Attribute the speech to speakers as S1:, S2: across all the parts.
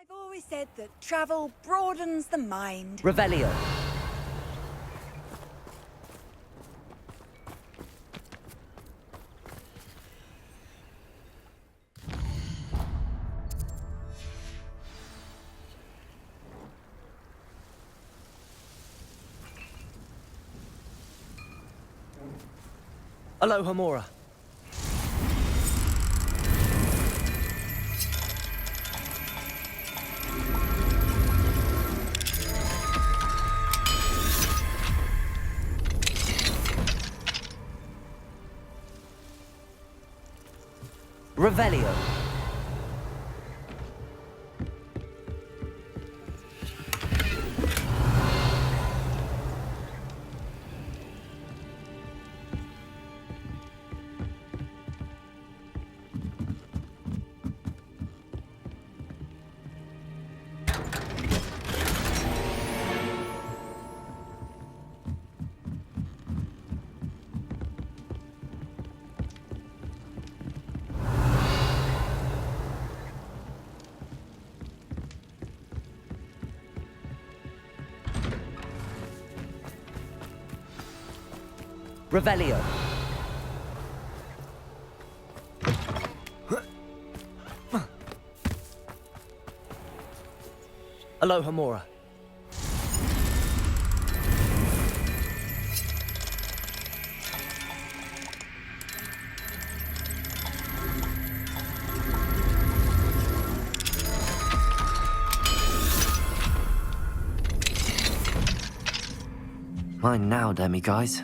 S1: I've always said that travel broadens the mind.
S2: Revelio. Aloha Mora. Revelio. Revelio. Aloha Mora.
S3: Mine now, demi guys.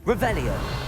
S2: Revelio.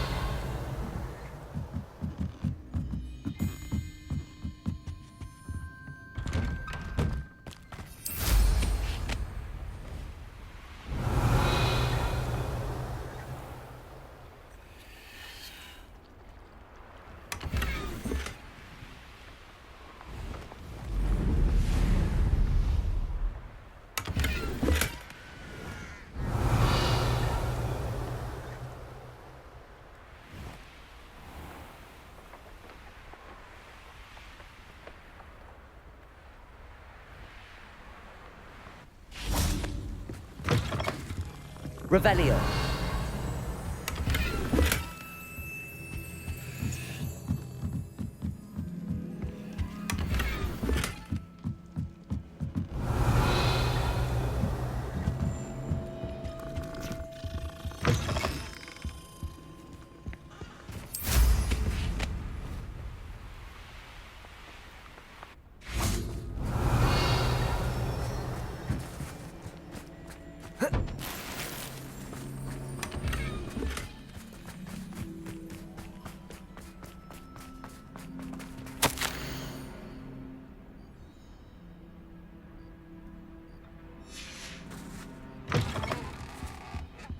S2: Revelio.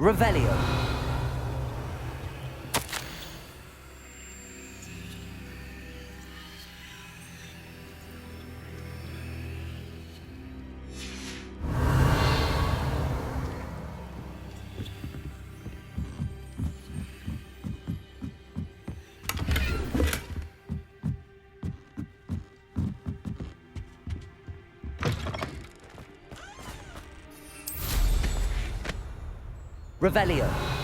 S2: Revelio. Revelio.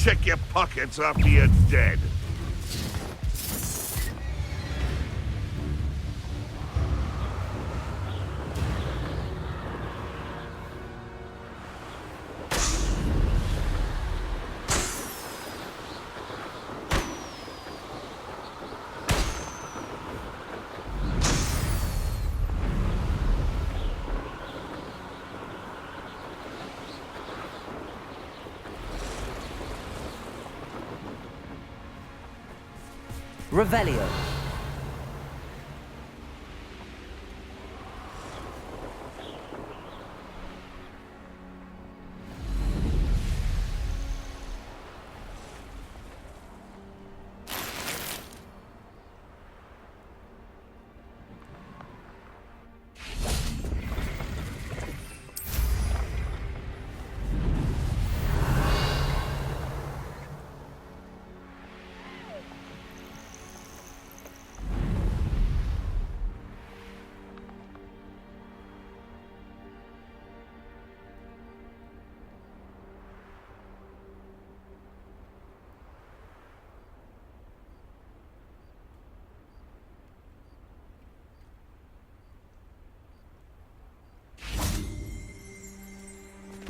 S3: check your pockets after you're dead.
S2: Revelio.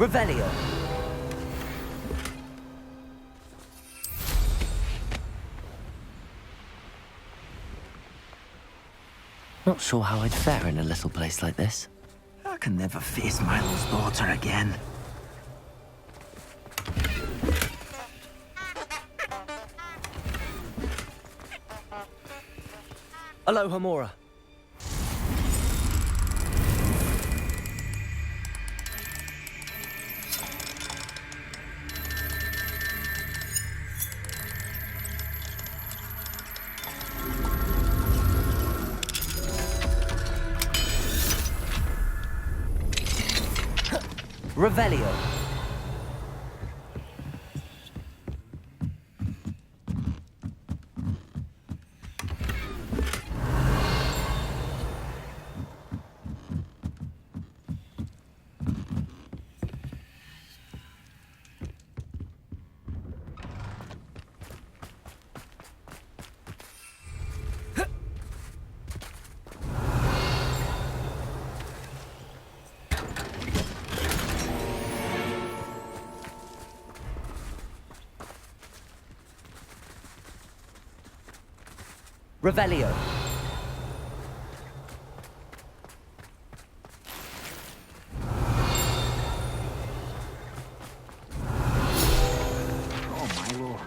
S2: Revelio. Not sure how I'd fare in a little place like this.
S4: I can never face Milo's daughter again.
S2: Aloha Mora. Revelio. Revelio.
S4: Oh, Milo.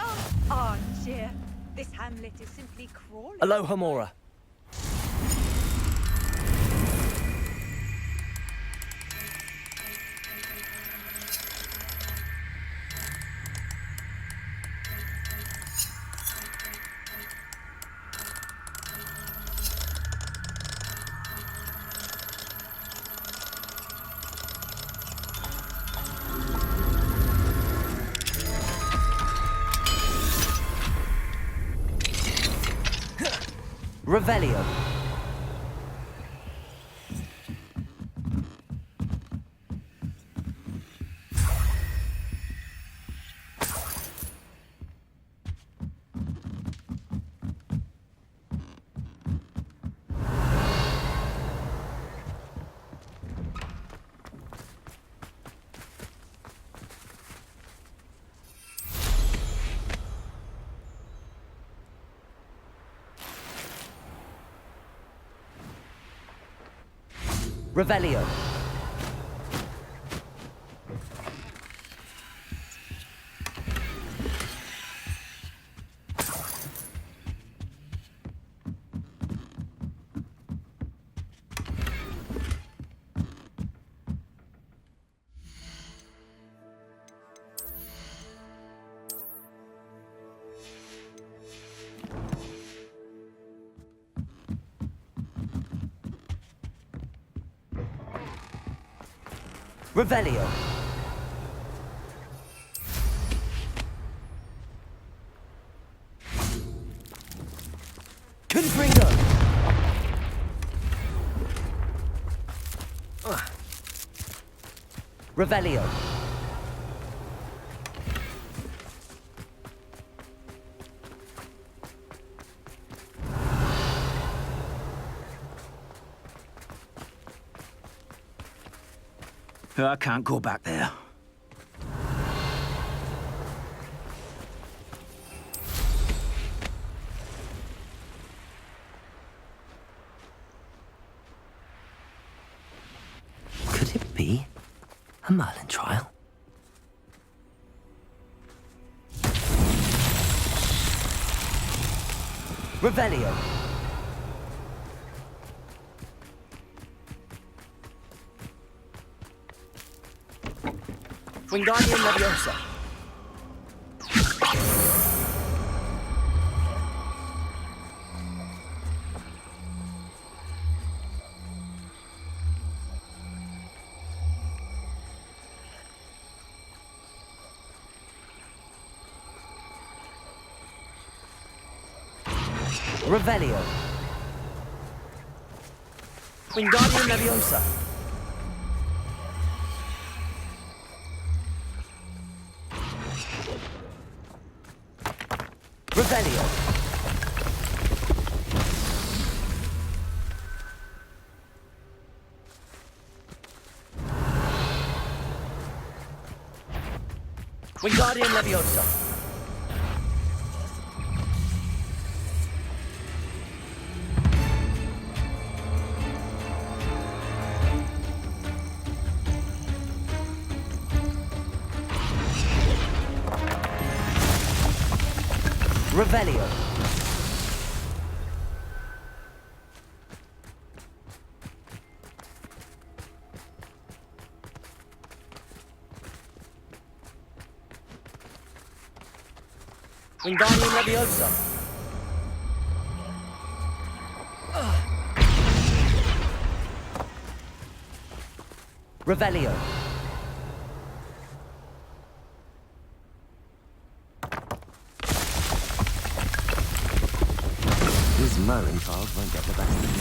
S1: Oh, Archer. This hamlet is simply crawling.
S2: Aloha Mora. Revelio. Revelio. Revelio. Revelio.
S4: I can't go back there.
S2: Could it be a Merlin trial? Revelio. Wingardium Leviosa. Revelio. Wingardium Leviosa. Revelio. Wingardium Leviosa. Revelio. Wingardium Leviosa. Revelio. These Merlin trials won't get the best of me.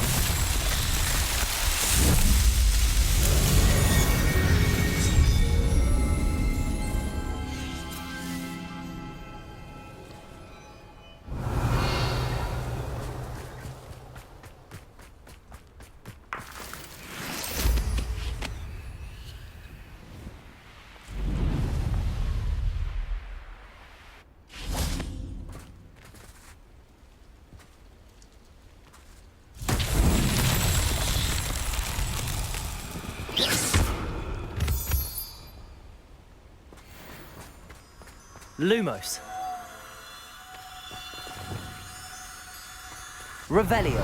S2: Lumos. Revelio.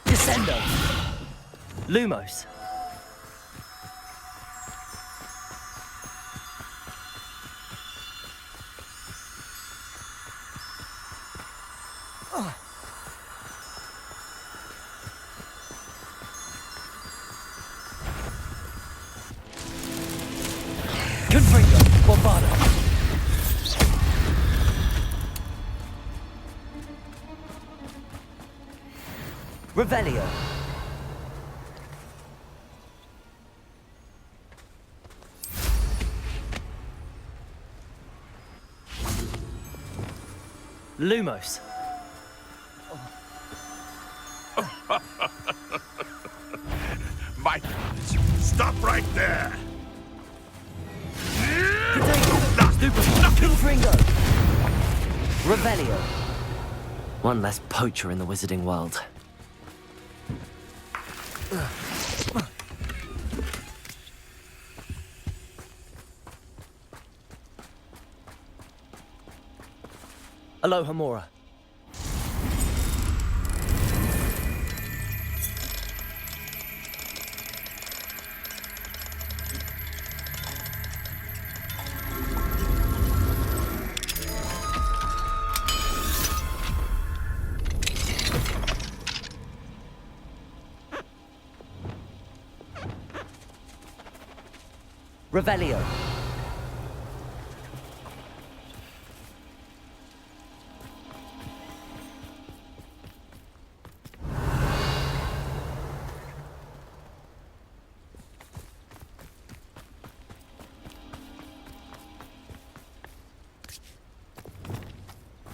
S2: Descendo. Lumos. Confringo. Bombado. Revelio. Lumos.
S3: Mike, stop right there.
S2: Confringo. Revelio. One less poacher in the wizarding world. Aloha Mora. Revelio.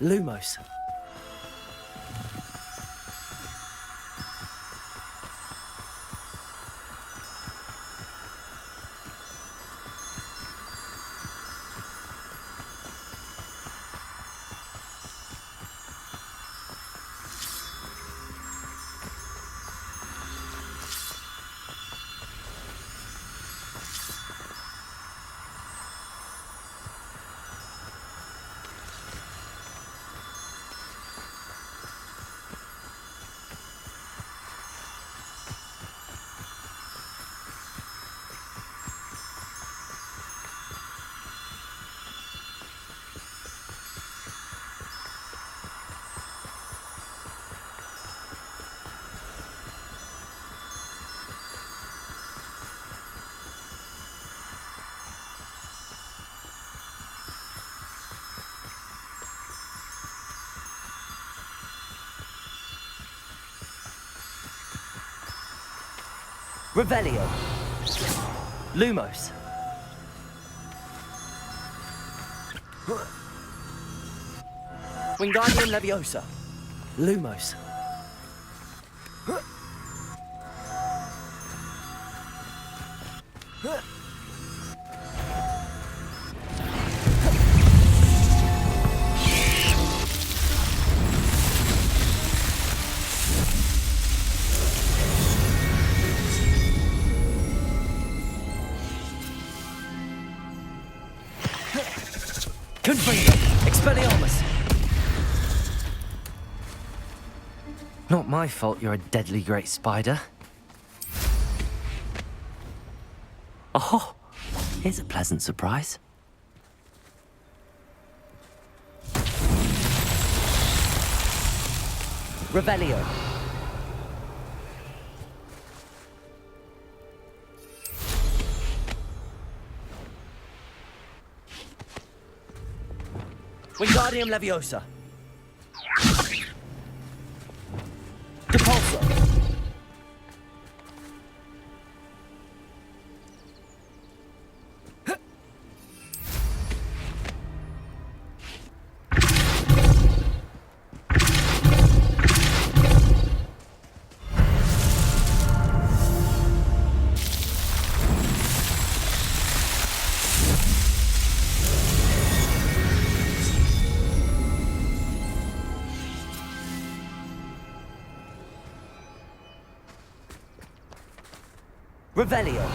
S2: Lumos. Revelio. Lumos. Wingardium Leviosa. Lumos. Confringo. Expelliarmus. Not my fault you're a deadly great spider. Oh, here's a pleasant surprise. Revelio. Wingardium Leviosa. Depulso. Revelio.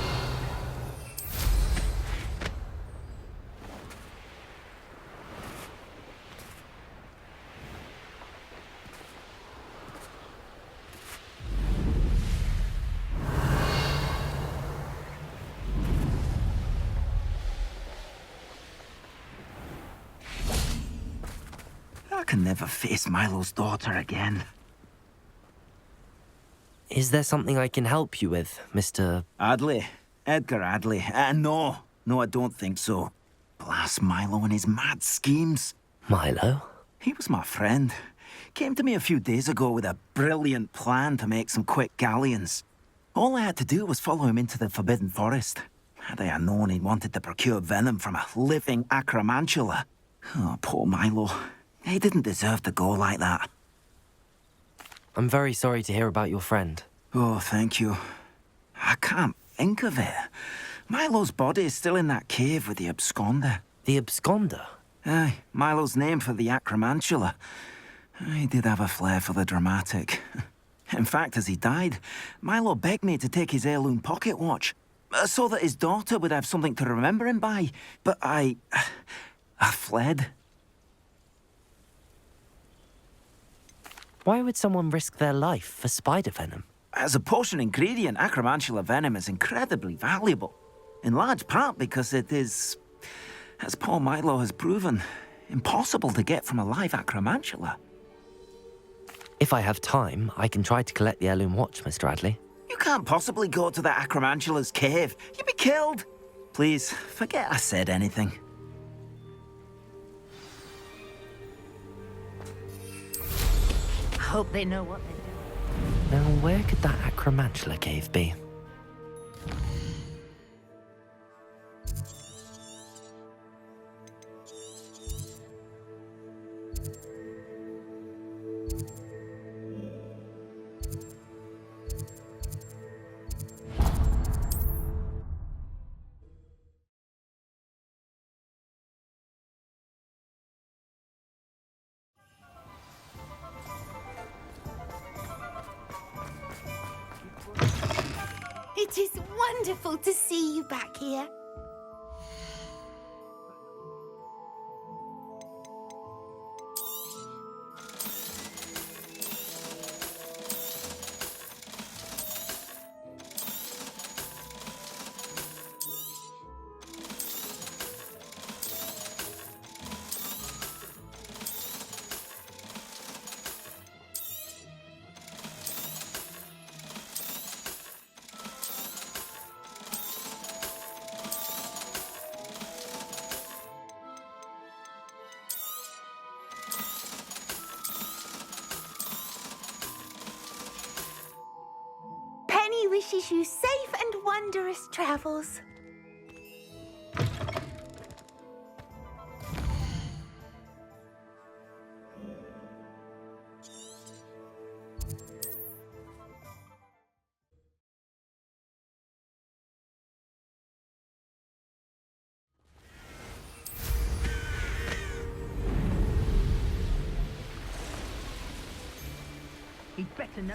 S4: I can never face Milo's daughter again.
S2: Is there something I can help you with, Mr.
S4: Adley. Edgar Adley. No, I don't think so. Blast Milo and his mad schemes.
S2: Milo?
S4: He was my friend. Came to me a few days ago with a brilliant plan to make some quick galleons. All I had to do was follow him into the Forbidden Forest. Had I known he wanted to procure venom from a living acromantula. Oh, poor Milo. He didn't deserve to go like that.
S2: I'm very sorry to hear about your friend.
S4: Oh, thank you. I can't think of it. Milo's body is still in that cave with the absconder.
S2: The absconder?
S4: Aye, Milo's name for the acromantula. He did have a flair for the dramatic. In fact, as he died, Milo begged me to take his heirloom pocket watch, so that his daughter would have something to remember him by. But I fled.
S2: Why would someone risk their life for spider venom?
S4: As a potion ingredient, acromantula venom is incredibly valuable. In large part because it is, as poor Milo has proven, impossible to get from a live acromantula.
S2: If I have time, I can try to collect the heirloom watch, Mr. Adley.
S4: You can't possibly go to the acromantula's cave. You'd be killed. Please, forget I said anything.
S5: Hope they know what they're doing.
S2: Now, where could that acromantula cave be?
S6: It is wonderful to see you back here. Penny wishes you safe and wondrous travels.
S5: He'd better know.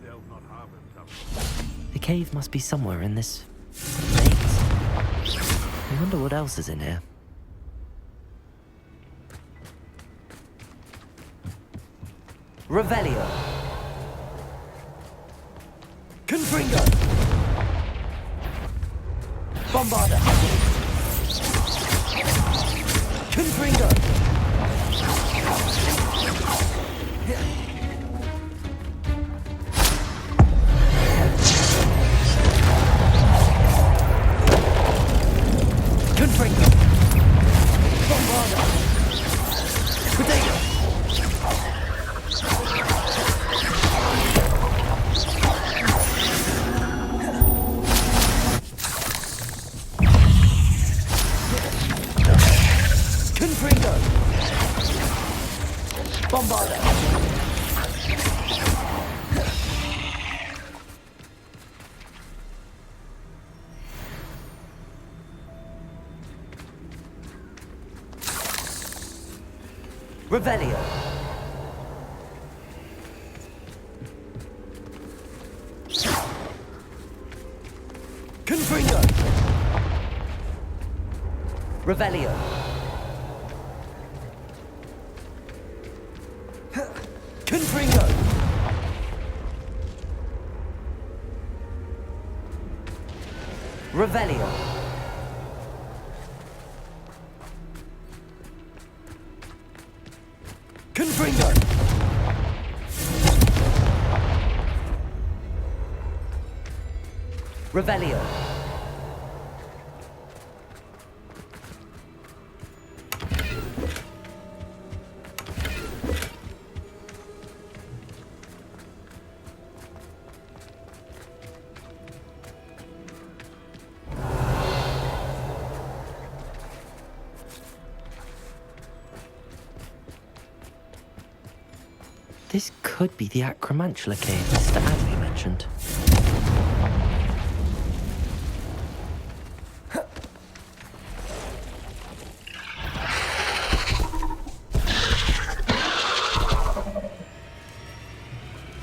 S3: They'll not harm him.
S2: The cave must be somewhere in this maze. I wonder what else is in here. Revelio. Confringo. Bombarda. Confringo. Confringo. Bombarda. Potato. Confringo. Bombarda. Revelio. Confringo. Revelio. Confringo. Revelio. Confringo. Revelio. This could be the Acromantula cave Mr. Andy mentioned.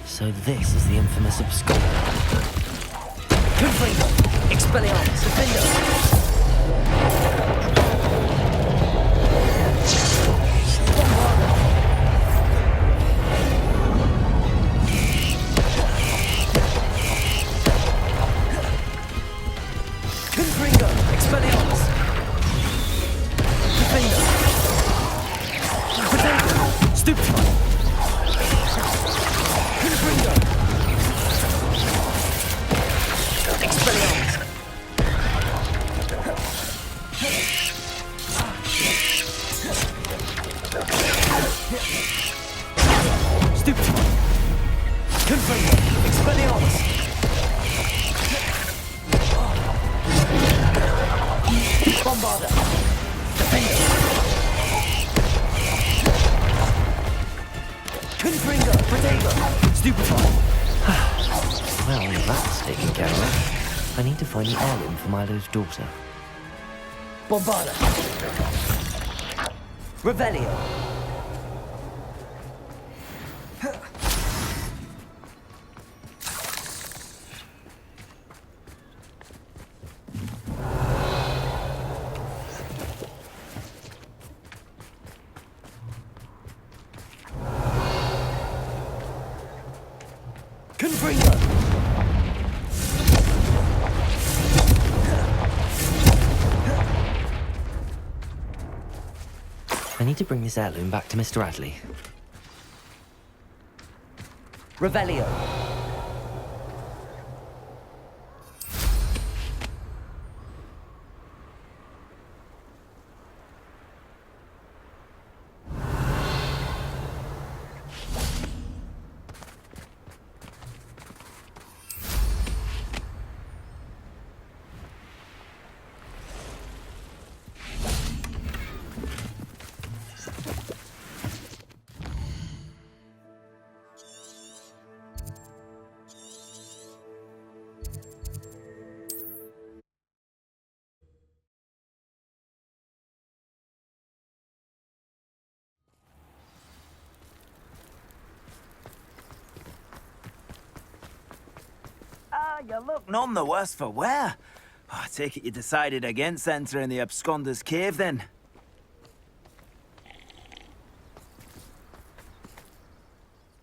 S2: So this is the infamous Abscond. Confringo! Expelliarmus! Defendo! I need to find the heirloom for Milo's daughter. Bombarda. Revelio. I need to bring this heirloom back to Mr. Adley. Revelio.
S4: You look none the worse for wear. Oh, I take it you decided against entering the absconder's cave, then?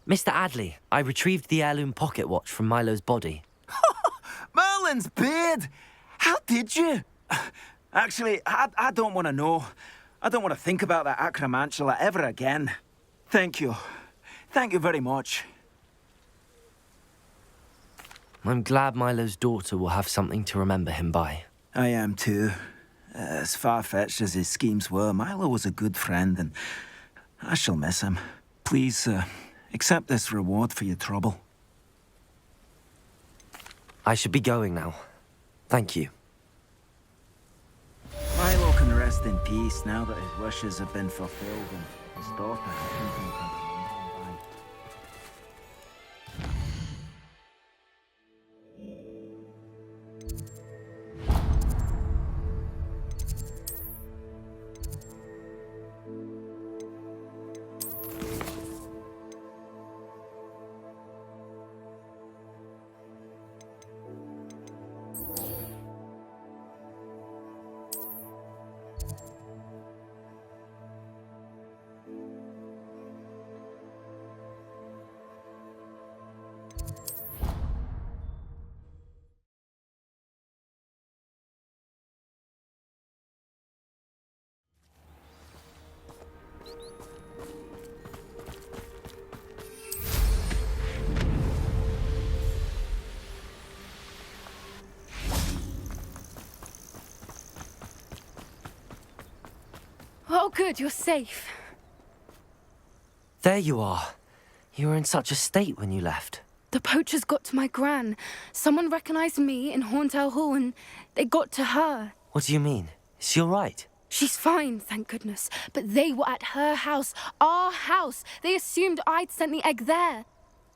S2: Mr. Adley, I retrieved the heirloom pocket watch from Milo's body.
S4: Merlin's beard! How did you? Actually, I don't want to know. I don't want to think about that acromantula ever again. Thank you. Thank you very much.
S2: I'm glad Milo's daughter will have something to remember him by.
S4: I am too. As far-fetched as his schemes were, Milo was a good friend, and I shall miss him. Please, accept this reward for your trouble.
S2: I should be going now. Thank you.
S4: Milo can rest in peace now that his wishes have been fulfilled and his daughter has something to remember him by.
S7: Oh, good, you're safe.
S2: There you are. You were in such a state when you left.
S7: The poachers got to my gran. Someone recognized me in Horntail Hall and they got to her.
S2: What do you mean? Is she all right?
S7: She's fine, thank goodness. But they were at her house, our house. They assumed I'd sent the egg there.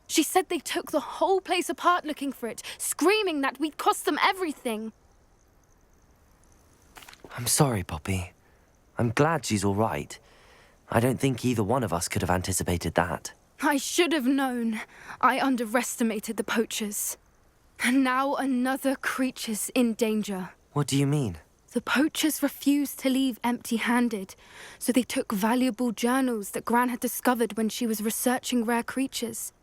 S7: She said they took the whole place apart looking for it, screaming that we'd cost them everything.
S2: I'm sorry, Poppy. I'm glad she's all right. I don't think either one of us could have anticipated that.
S7: I should have known. I underestimated the poachers. And now another creature's in danger.
S2: What do you mean?
S7: The poachers refused to leave empty-handed, so they took valuable journals that Gran had discovered when she was researching rare creatures.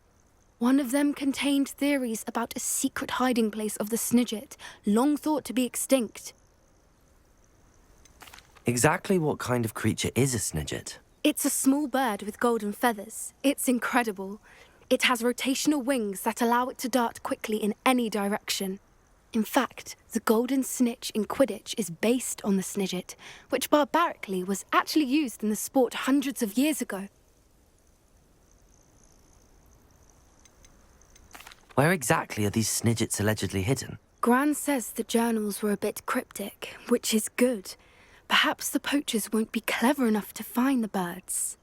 S7: One of them contained theories about a secret hiding place of the Snidget, long thought to be extinct.
S2: Exactly what kind of creature is a Snidget?
S7: It's a small bird with golden feathers. It's incredible. It has rotational wings that allow it to dart quickly in any direction. In fact, the golden snitch in Quidditch is based on the Snidget, which barbarically was actually used in the sport hundreds of years ago.
S2: Where exactly are these Snidgets allegedly hidden?
S7: Gran says the journals were a bit cryptic, which is good. Perhaps the poachers won't be clever enough to find the birds.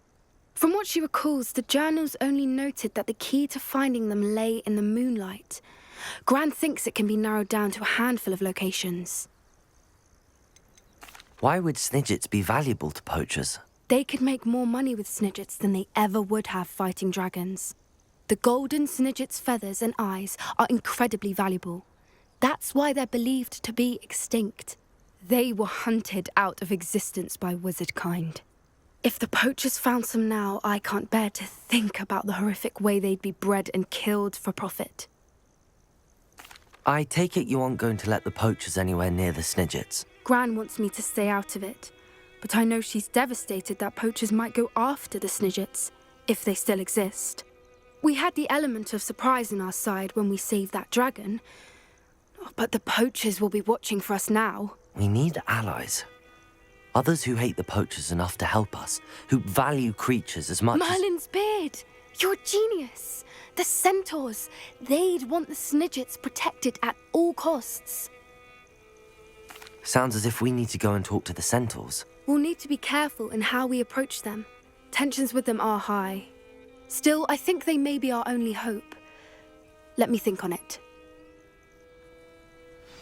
S7: From what she recalls, the journals only noted that the key to finding them lay in the moonlight. Gran thinks it can be narrowed down to a handful of locations.
S2: Why would Snidgets be valuable to poachers?
S7: They could make more money with Snidgets than they ever would have fighting dragons. The golden Snidget's feathers and eyes are incredibly valuable. That's why they're believed to be extinct. They were hunted out of existence by wizard kind. If the poachers found some now, I can't bear to think about the horrific way they'd be bred and killed for profit.
S2: I take it you aren't going to let the poachers anywhere near the Snidgets.
S7: Gran wants me to stay out of it, but I know she's devastated that poachers might go after the Snidgets, if they still exist. We had the element of surprise on our side when we saved that dragon, but the poachers will be watching for us now.
S2: We need allies. Others who hate the poachers enough to help us, who value creatures as much as...
S7: Merlin's beard! You're a genius! The centaurs, they'd want the Snidgets protected at all costs.
S2: Sounds as if we need to go and talk to the centaurs.
S7: We'll need to be careful in how we approach them. Tensions with them are high. Still, I think they may be our only hope. Let me think on it.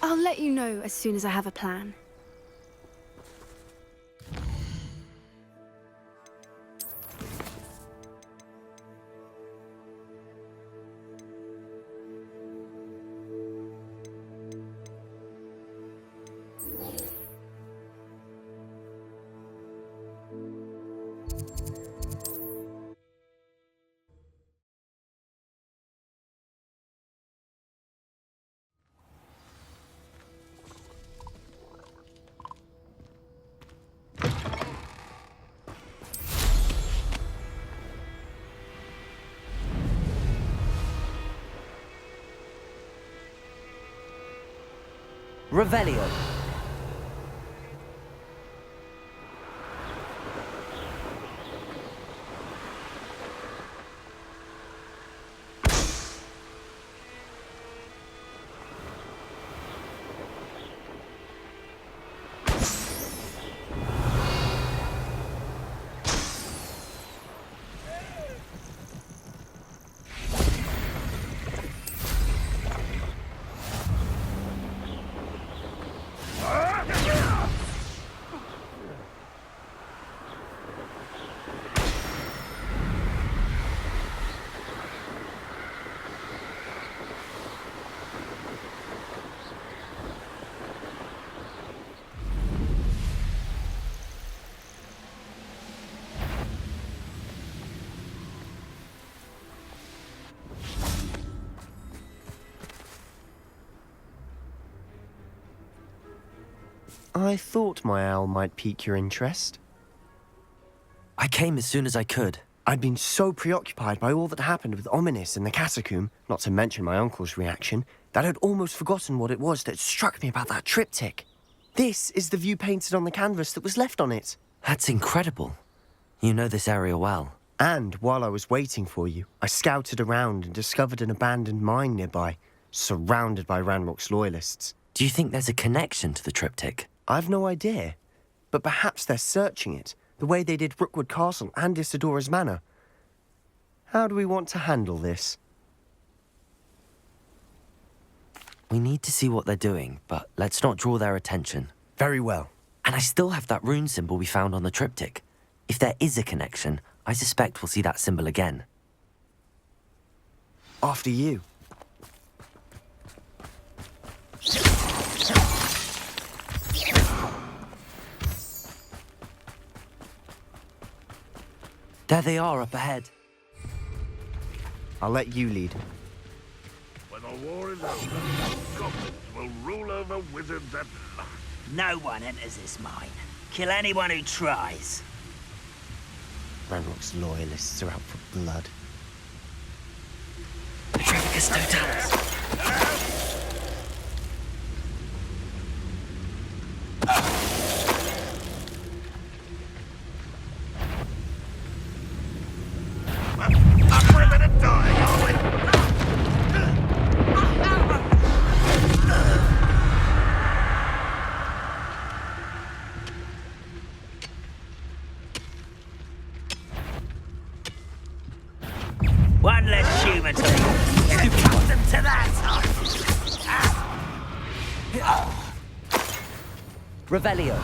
S7: I'll let you know as soon as I have a plan.
S2: Revelio.
S8: I thought my owl might pique your interest.
S2: I came as soon as I could.
S8: I'd been so preoccupied by all that happened with Ominis in the catacomb, not to mention my uncle's reaction, that I'd almost forgotten what it was that struck me about that triptych. This is the view painted on the canvas that was left on it.
S2: That's incredible. You know this area well.
S8: And while I was waiting for you, I scouted around and discovered an abandoned mine nearby, surrounded by Ranrock's loyalists.
S2: Do you think there's a connection to the triptych?
S8: I've no idea, but perhaps they're searching it, the way they did Rookwood Castle and Isidora's Manor. How do we want to handle this?
S2: We need to see what they're doing, but let's not draw their attention.
S8: Very well.
S2: And I still have that rune symbol we found on the triptych. If there is a connection, I suspect we'll see that symbol again.
S8: After you.
S2: There they are up ahead.
S8: I'll let you lead.
S3: When the war is over, goblins will rule over wizards at last.
S4: No one enters this mine. Kill anyone who tries.
S8: Ranrock's loyalists are out for blood.
S2: Trevicus Totalis.
S4: One less human to cut them to that.
S2: Revelio.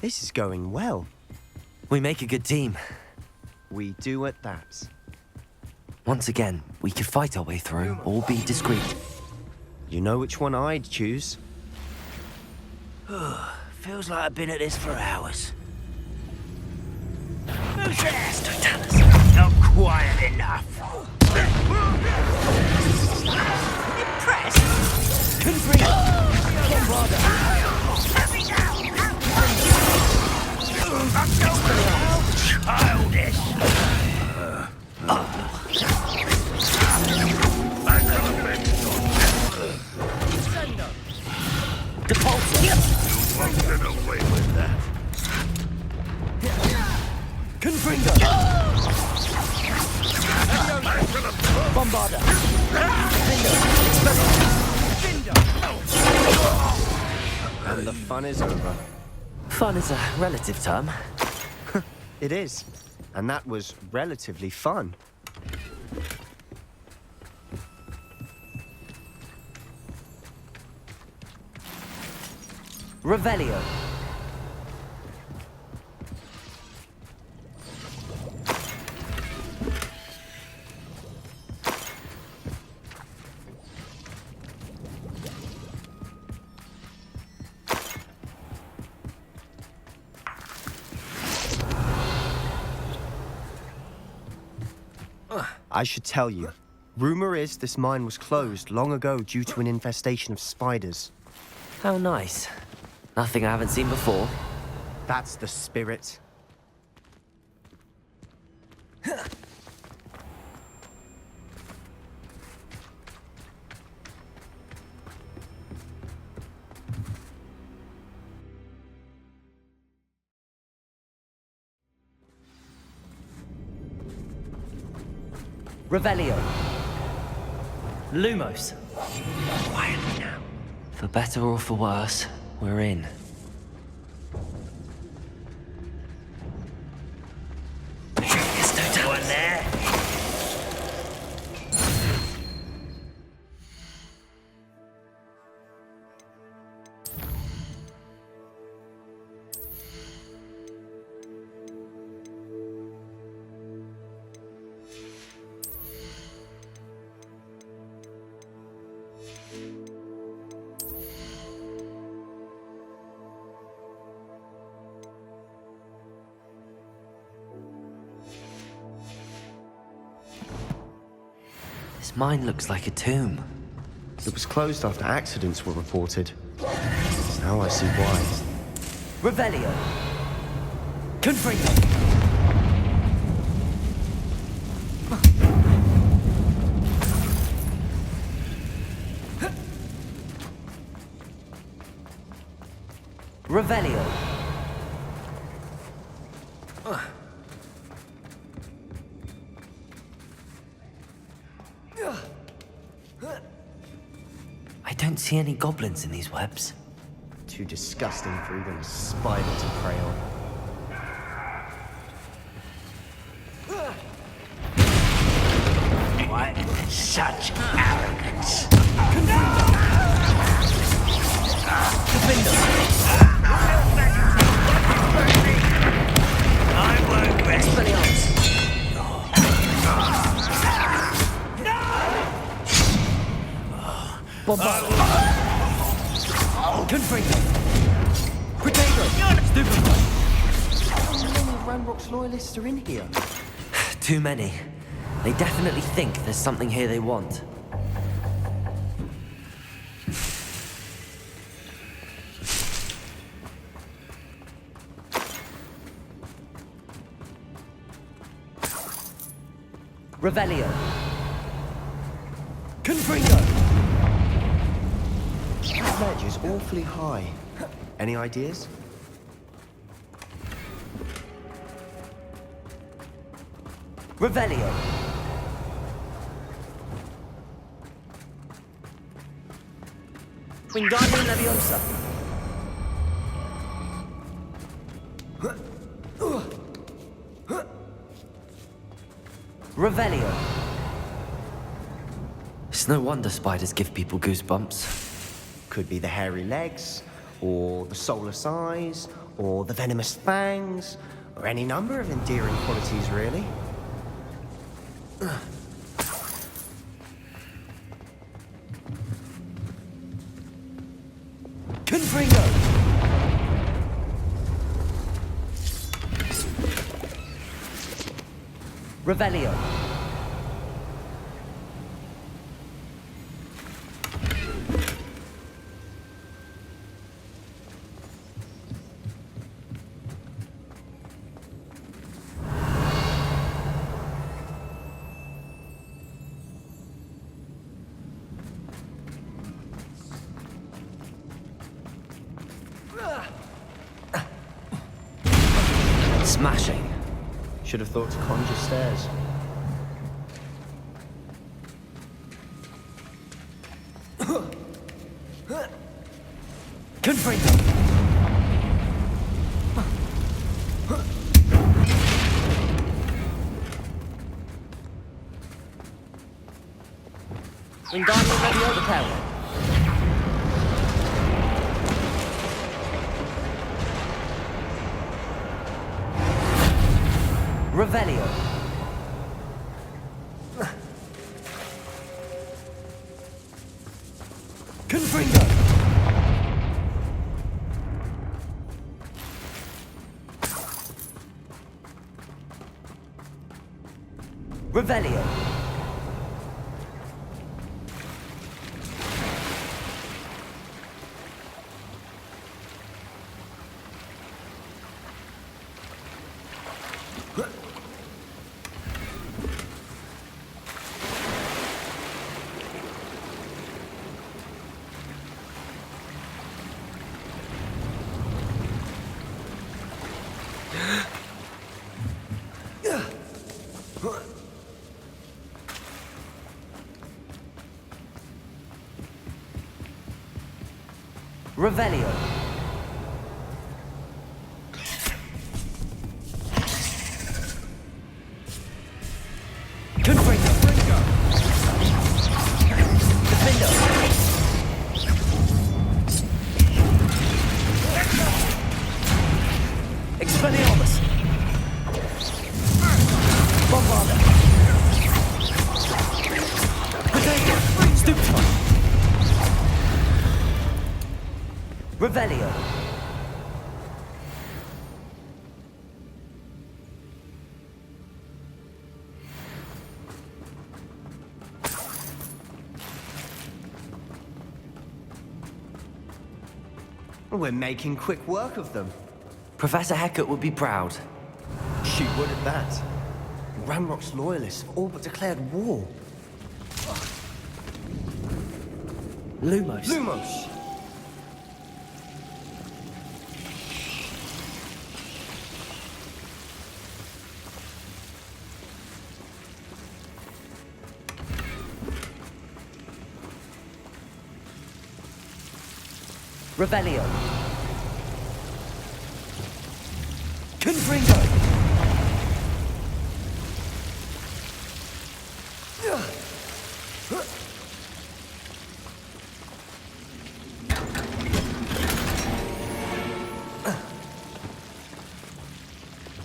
S8: This is going well.
S2: We make a good team.
S8: We do at that.
S2: Once again, we could fight our way through or be discreet.
S8: You know which one I'd choose?
S4: Feels like I've been at this for hours. Who's there?
S2: Don't tell us.
S4: Not quiet enough.
S2: Impressed? Confree!
S4: Childish.
S2: Depulsor!
S3: Won't get away with that.
S2: Confringo! Bombarder!
S8: And the fun is over.
S2: Fun is a relative term.
S8: It is. And that was relatively fun.
S2: Revelio.
S8: I should tell you. Rumor is this mine was closed long ago due to an infestation of spiders.
S2: How nice. Nothing I haven't seen before.
S8: That's the spirit.
S2: Revelio. Lumos. Quietly now. For better or for worse, we're in. Yes, don't tell us.
S4: There.
S2: This mine looks like a tomb.
S8: It was closed after accidents were reported. Now I see why.
S2: Revelio. Confringo. Revelio. I don't see any goblins in these webs.
S8: Too disgusting for even a spider to prey on.
S4: What? Such arrogance. I won't rest.
S2: Bombardo. Confringo. Potato. Stupefy.
S8: How many Ranrock's loyalists are in here?
S2: Too many. They definitely think there's something here they want. Revelio. Confringo.
S8: That ledge is awfully high. Any ideas?
S2: Revelio. Wingardium Leviosa. Revelio. It's no wonder spiders give people goosebumps.
S8: Could be the hairy legs, or the soulless eyes, or the venomous fangs, or any number of endearing qualities, really.
S2: Confringo! Revelio. Smashing.
S8: Should have thought to conjure stairs.
S2: Confringo. Wingardium Leviosa. Revelio. Confringo. Revelio. Revelio. Confringo. Defendo. Expelliarmus. Bombarda. Protego. Stupefy. Revelio.
S8: We're making quick work of them.
S2: Professor Hecat would be proud.
S8: She would at that. Ramrock's loyalists have all but declared war.
S2: Lumos.
S8: Lumos!
S2: Revelio. Confringo.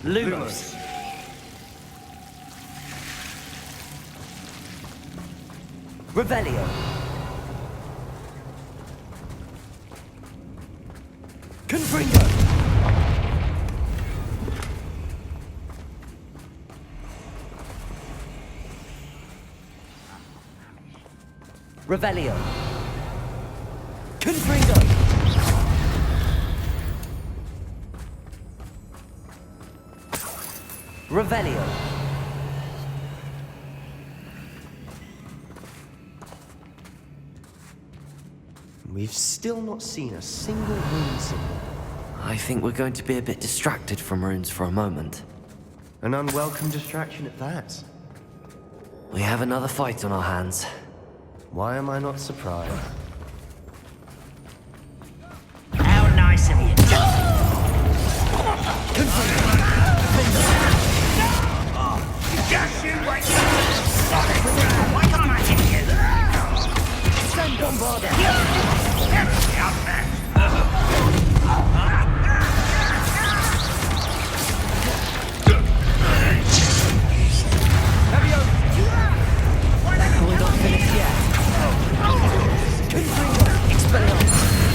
S2: Lumos. Revelio. Confringo. Revelio. Confringo. Revelio.
S8: We've still not seen a single rune symbol.
S2: I think we're going to be a bit distracted from runes for a moment.
S8: An unwelcome distraction at that.
S2: We have another fight on our hands.
S8: Why am I not surprised?
S4: How nice of you.
S3: Just you wait! Why can't I hit you?
S2: Send Bombarda.
S3: Get me out there!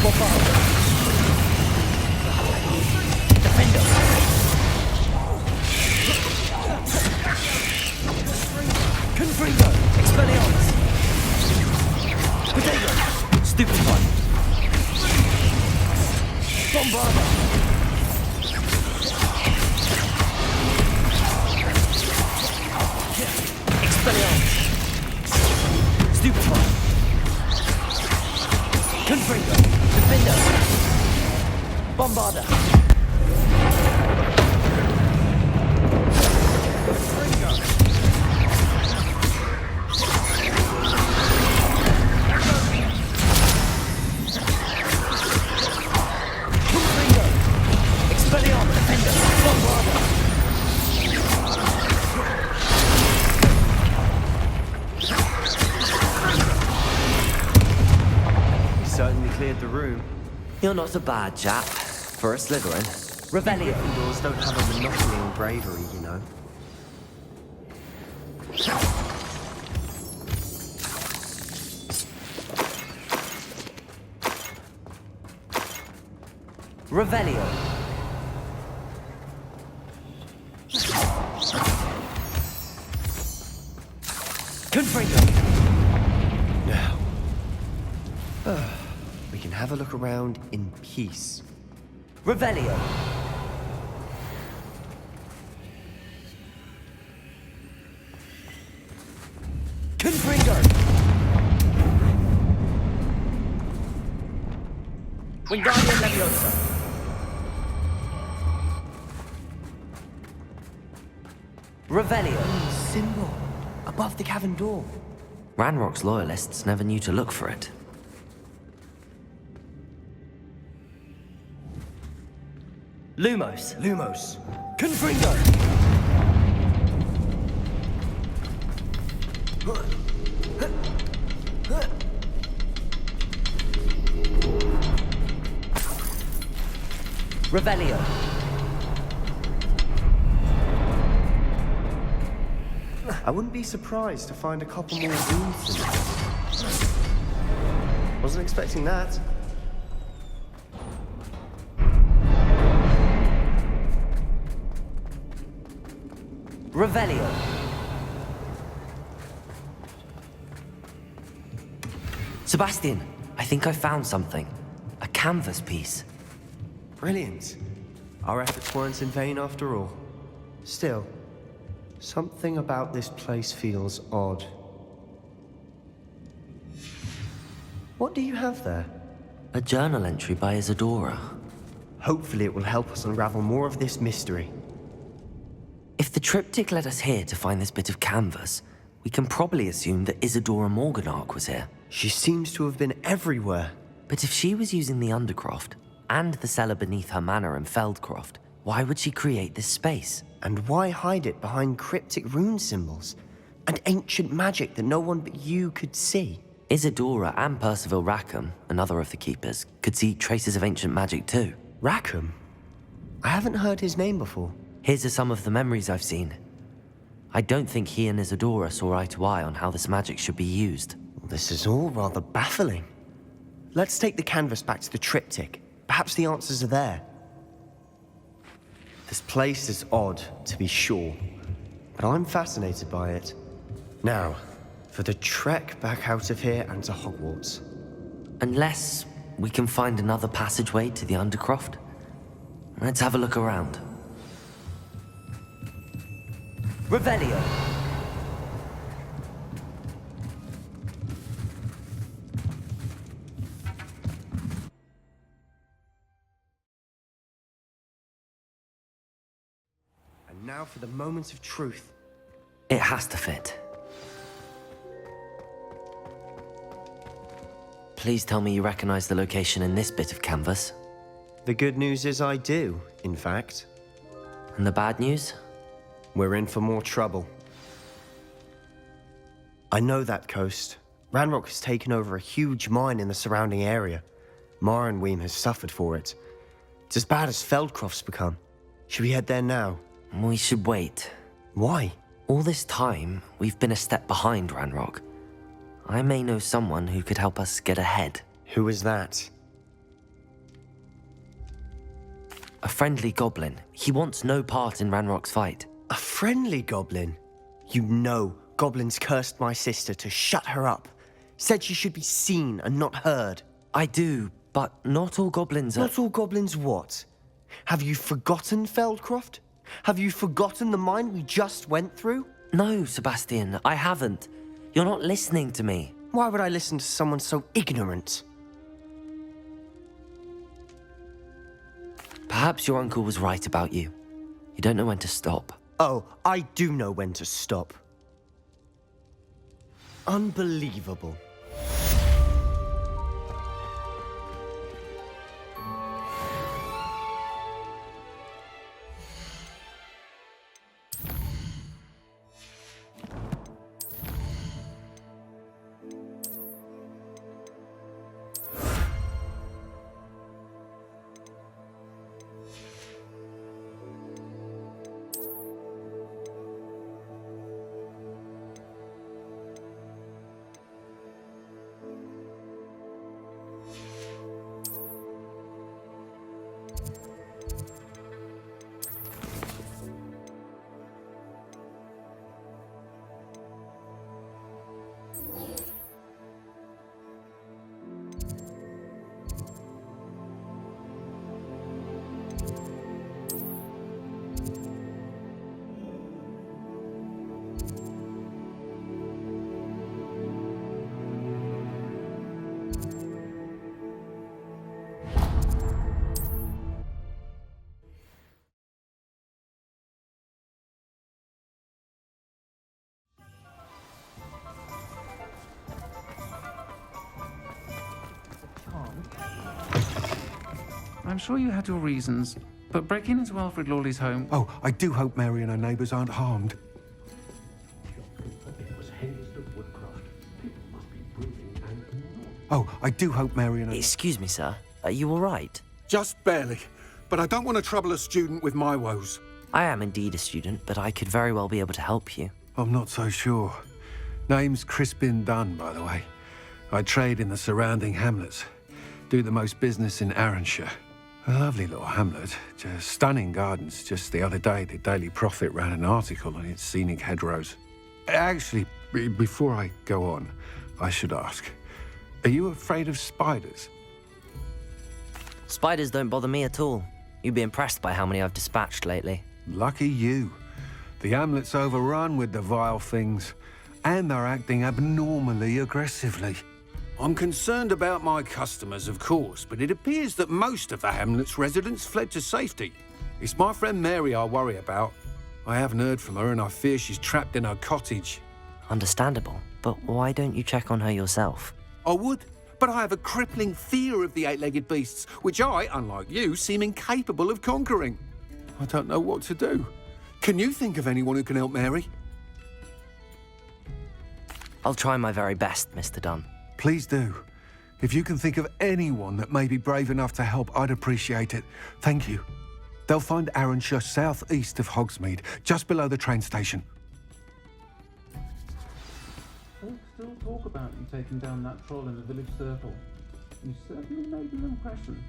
S2: Defender! Confringo! Expelliarmus! Potato! Stupid one! Bombarda! Expelliarmus! Stupid one! Confringo! Defender! Bombarda!
S8: Certainly cleared the room.
S2: You're not a bad chap. For a Slytherin. Revelio.
S8: Gryffindors don't have a monopoly on bravery, you know.
S2: Revelio. Confringo.
S8: Now, we can have a look around in peace.
S2: Revelio. Confringo. Wingardium Leviosa. Revelio.
S8: Symbol above the cavern door.
S2: Ranrock's loyalists never knew to look for it. Lumos.
S8: Lumos.
S2: Confringo. Revelio.
S8: I wouldn't be surprised to find a couple more rooms in this. Wasn't expecting that.
S2: Revelio. Sebastian, I think I found something. A canvas piece.
S8: Brilliant. Our efforts weren't in vain after all. Still, something about this place feels odd. What do you have there?
S2: A journal entry by Isadora.
S8: Hopefully it will help us unravel more of this mystery.
S2: If the triptych led us here to find this bit of canvas, we can probably assume that Isadora Morganach was here.
S8: She seems to have been everywhere.
S2: But if she was using the Undercroft, and the cellar beneath her manor in Feldcroft, why would she create this space?
S8: And why hide it behind cryptic rune symbols? And ancient magic that no one but you could see?
S2: Isadora and Percival Rackham, another of the keepers, could see traces of ancient magic too.
S8: Rackham? I haven't heard his name before.
S2: Here's are some of the memories I've seen. I don't think he and Isadora saw eye to eye on how this magic should be used.
S8: This is all rather baffling. Let's take the canvas back to the triptych. Perhaps the answers are there. This place is odd, to be sure, but I'm fascinated by it. Now, for the trek back out of here and to Hogwarts.
S2: Unless we can find another passageway to the Undercroft. Let's have a look around. Revelio.
S8: And now for the moment of truth.
S2: It has to fit. Please tell me you recognize the location in this bit of canvas.
S8: The good news is I do, in fact.
S2: And the bad news?
S8: We're in for more trouble. I know that coast. Ranrock has taken over a huge mine in the surrounding area. Marrenweem has suffered for it. It's as bad as Feldcroft's become. Should we head there now?
S2: We should wait.
S8: Why?
S2: All this time, we've been a step behind Ranrock. I may know someone who could help us get ahead.
S8: Who is that?
S2: A friendly goblin. He wants no part in Ranrock's fight.
S8: A friendly goblin? You know goblins cursed my sister to shut her up. Said she should be seen and not heard.
S2: I do, but not all goblins are...
S8: Not all goblins what? Have you forgotten Feldcroft? Have you forgotten the mine we just went through?
S2: No, Sebastian, I haven't. You're not listening to me.
S8: Why would I listen to someone so ignorant?
S2: Perhaps your uncle was right about you. You don't know when to stop.
S8: Oh, I do know when to stop. Unbelievable.
S9: I'm sure you had your reasons, but breaking into Alfred Lawley's home...
S10: Oh, I do hope Mary and her neighbours aren't harmed. Oh, I do hope Mary and her...
S2: Excuse me, sir. Are you all right?
S10: Just barely. But I don't want to trouble a student with my woes.
S2: I am indeed a student, but I could very well be able to help you.
S10: I'm not so sure. Name's Crispin Dunn, by the way. I trade in the surrounding hamlets. Do the most business in Arranshire. A lovely little hamlet. Just stunning gardens. Just the other day, the Daily Prophet ran an article on its scenic hedgerows. Actually, before I go on, I should ask, are you afraid of spiders?
S2: Spiders don't bother me at all. You'd be impressed by how many I've dispatched lately.
S10: Lucky you. The hamlet's overrun with the vile things, and they're acting abnormally aggressively. I'm concerned about my customers, of course, but it appears that most of the hamlet's residents fled to safety. It's my friend Mary I worry about. I haven't heard from her, and I fear she's trapped in her cottage.
S2: Understandable, but why don't you check on her yourself?
S10: I would, but I have a crippling fear of the eight-legged beasts, which I, unlike you, seem incapable of conquering. I don't know what to do. Can you think of anyone who can help Mary?
S2: I'll try my very best, Mr. Dunn.
S10: Please do. If you can think of anyone that may be brave enough to help, I'd appreciate it. Thank you. They'll find Arranshire southeast of Hogsmeade, just below the train station.
S9: Folks still talk about you taking down that troll in the village circle. You certainly made an impression.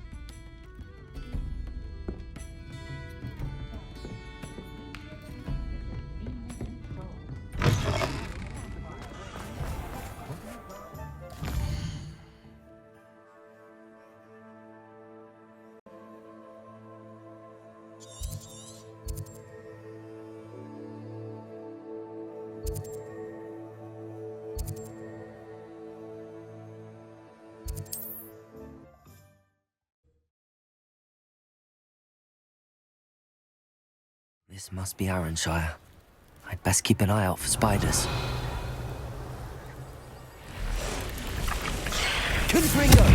S2: This must be Arranshire. I'd best keep an eye out for spiders.
S8: Confringo!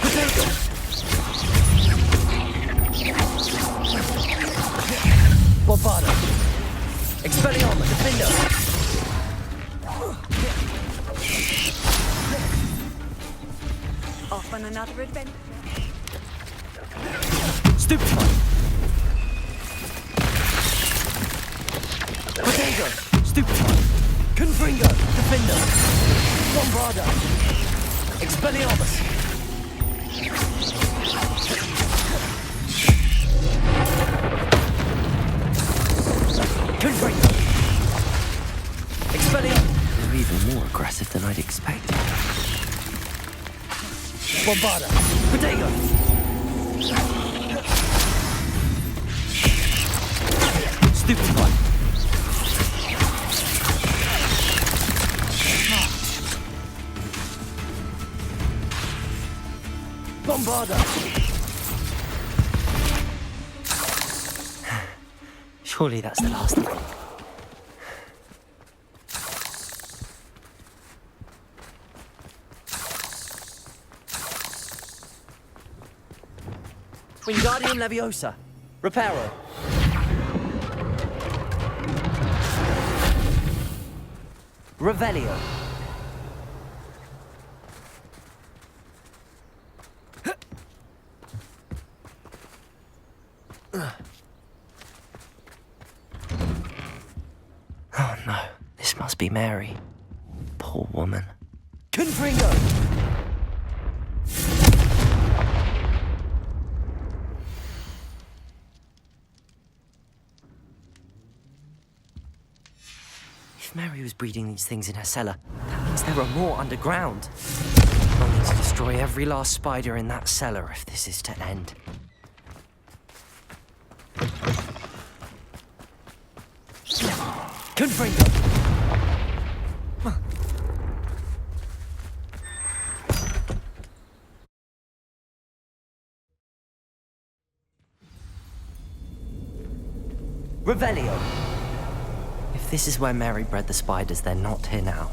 S8: Potato! Bombado! Expelliarmus! Defender!
S1: Off on another adventure.
S8: Stupefy! Potato! Stupefy! Confringo! Defender! Bombarda! Expelliarmus!
S2: Confringo! Expelliarmus! They're even more aggressive than I'd expected.
S8: Bombarda!
S2: Protego! Stupefy!
S8: Bombarda!
S2: Surely that's the last of them.
S8: Wingardium Leviosa. Reparo.
S2: Revelio. Oh no, this must be Mary. Poor woman.
S8: Confringo!
S2: If Mary was breeding these things in her cellar, that means there are more underground. I'll need to destroy every last spider in that cellar if this is to end.
S8: Confringo!
S2: Revelio. If this is where Mary bred the spiders, they're not here now.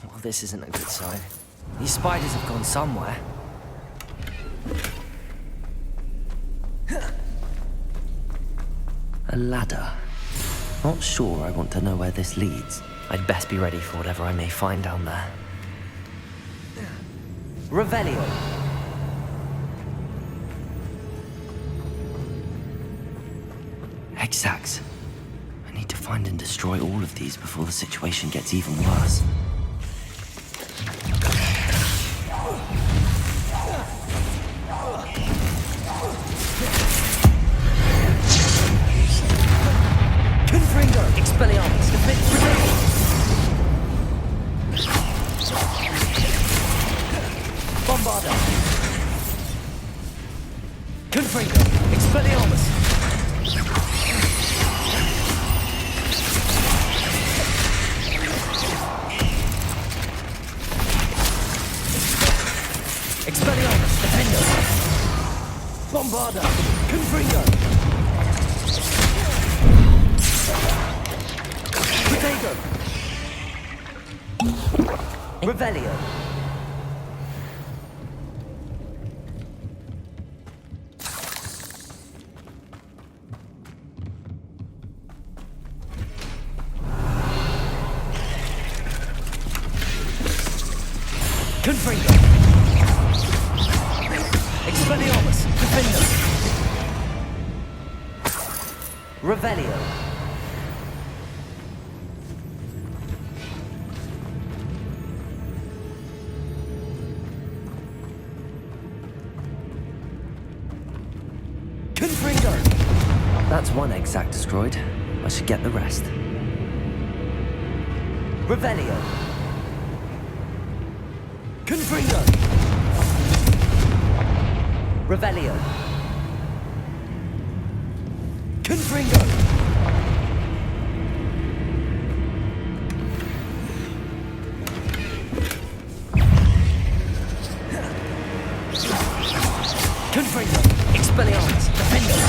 S2: Well, this isn't a good sign. These spiders have gone somewhere. A ladder. Not sure I want to know where this leads. I'd best be ready for whatever I may find down there. Revelio. Exacts. I need to find and destroy all of these before the situation gets even worse. Expelliarmus, Bombarda. Confringo, Expelliarmus. Expelliarmus, Defender. Bombarda, Confringo. Protego! Revelio. Confringo. Expelliarmus. Defender. Revelio. That's one exact destroyed. I should get the rest. Revelio.
S8: Confringo.
S2: Revelio.
S8: Confringo.
S2: Confringo. Expelliarmus. Defender.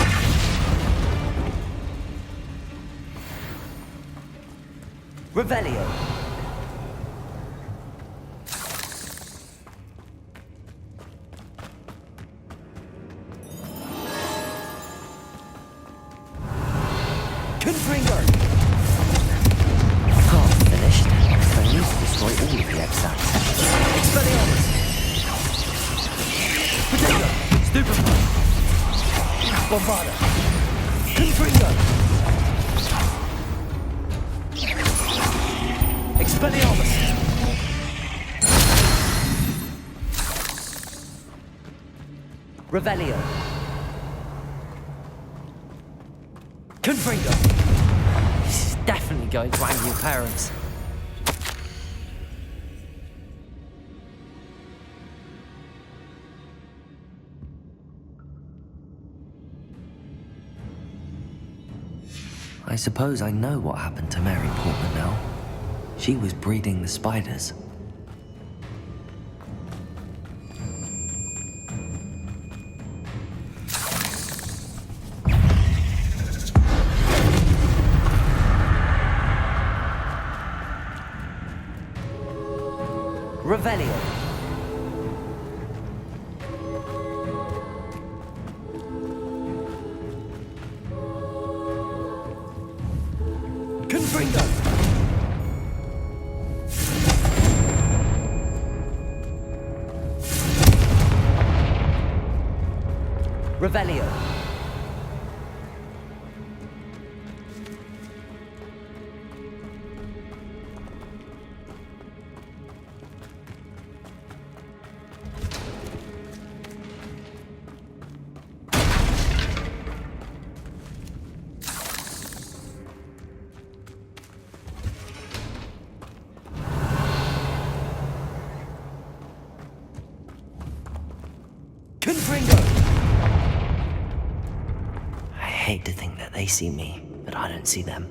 S2: Revelio.
S8: Confringo.
S2: Half finished. I need to destroy all of the Bombarda. Confringo. Expelliarmus. Revelio. Confringo. This is definitely going to anger your parents. I suppose I know what happened to Mary Portman now. She was breeding the spiders. Revelio. Confringo. Revelio. Confringo. I hate to think that they see me, but I don't see them.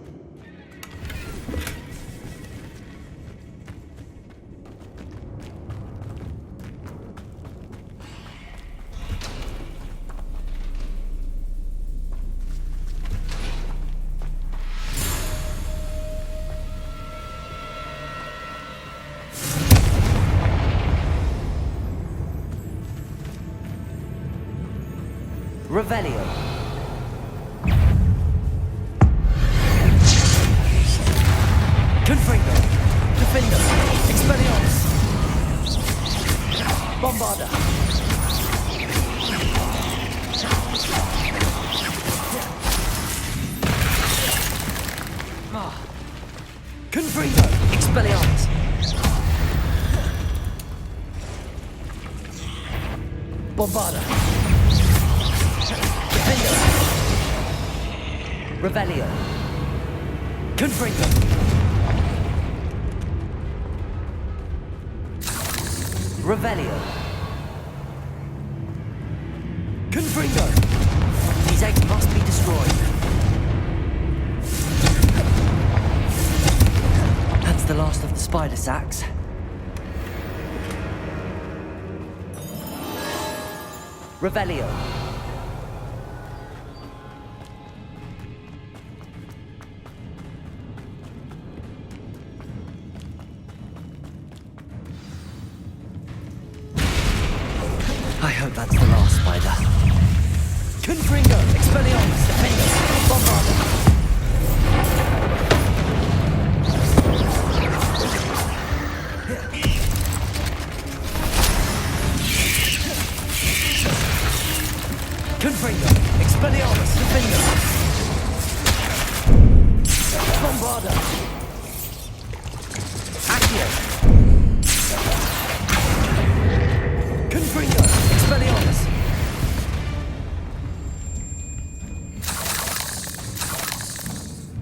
S2: Revelio. Confringo. Defendo. Expelliarmus. Bombarda. Confringo. Expelliarmus. Bombarda. Revelio. Confringo. Revelio. Confringo. These eggs must be destroyed. That's the last of the spider sacks. Revelio. I hope that's the last spider. Confringo, Expelliarmus, Defendo, Bombarda. Confringo, Expelliarmus, Defendo. Bombarda. Accio. Confringo, Expelliarmus.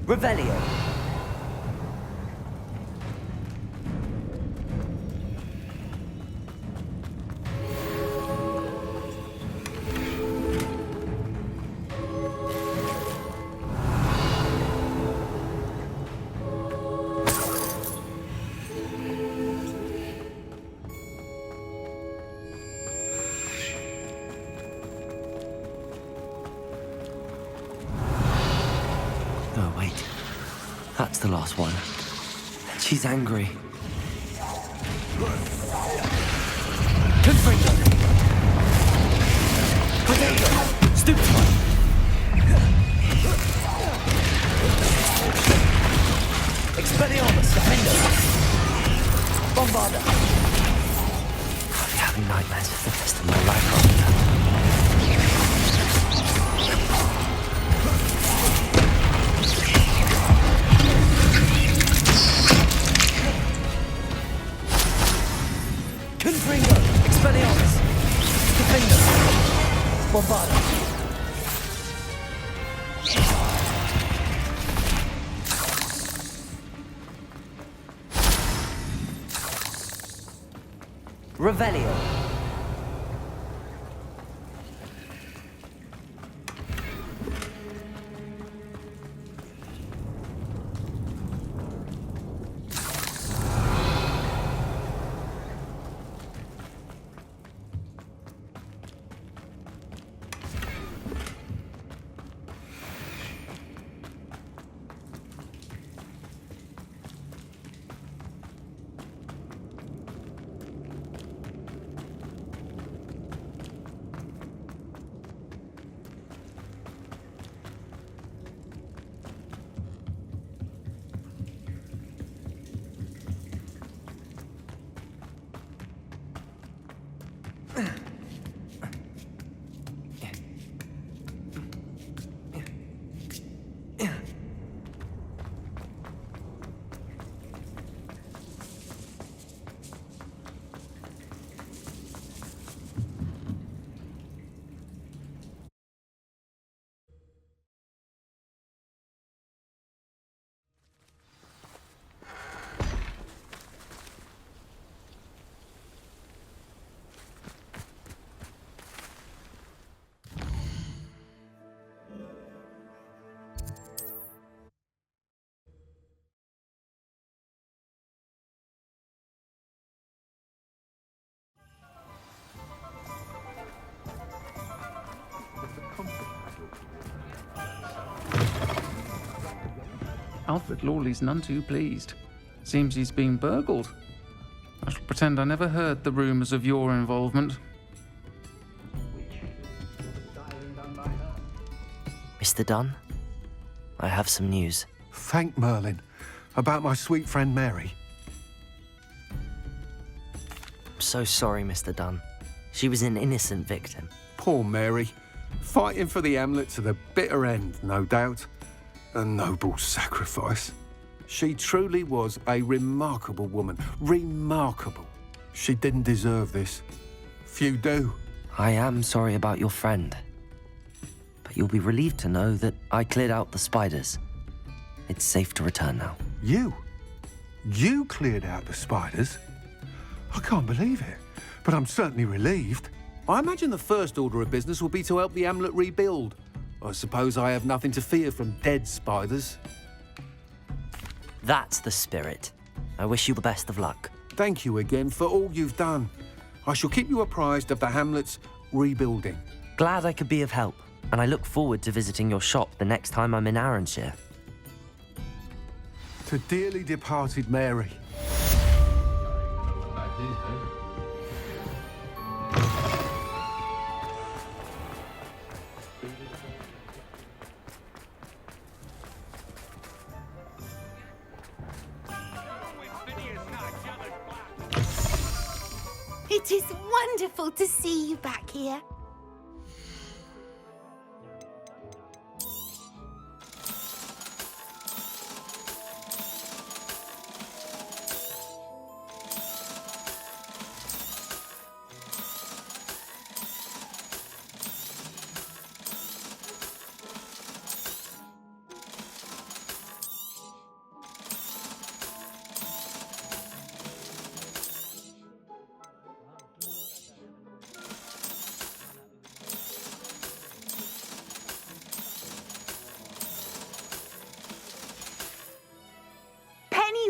S2: Revelio. Oh, wait. That's the last one. She's angry. Confringo. Potato. Stupid. Expelliarmus. Defendo. Bombarda. I'll be having nightmares for the rest of my life after that. bombarded. Revelio.
S9: Alfred Lawley's none too pleased. Seems he's been burgled. I shall pretend I never heard the rumours of your involvement.
S2: Mr. Dunn, I have some news.
S10: Thank Merlin. About my sweet friend Mary.
S2: I'm so sorry, Mr. Dunn. She was an innocent victim.
S10: Poor Mary. Fighting for the Hamlet to the bitter end, no doubt. A noble sacrifice. She truly was a remarkable woman. Remarkable. She didn't deserve this. Few do.
S2: I am sorry about your friend. But you'll be relieved to know that I cleared out the spiders. It's safe to return now.
S10: You? You cleared out the spiders? I can't believe it, but I'm certainly relieved. I imagine the first order of business will be to help the Hamlet rebuild. I suppose I have nothing to fear from dead spiders.
S2: That's the spirit. I wish you the best of luck.
S10: Thank you again for all you've done. I shall keep you apprised of the Hamlet's rebuilding.
S2: Glad I could be of help, and I look forward to visiting your shop the next time I'm in Arranshire.
S10: To dearly departed Mary.
S6: It is wonderful to see you back here.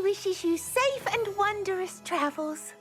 S6: Wishes you safe and wondrous travels.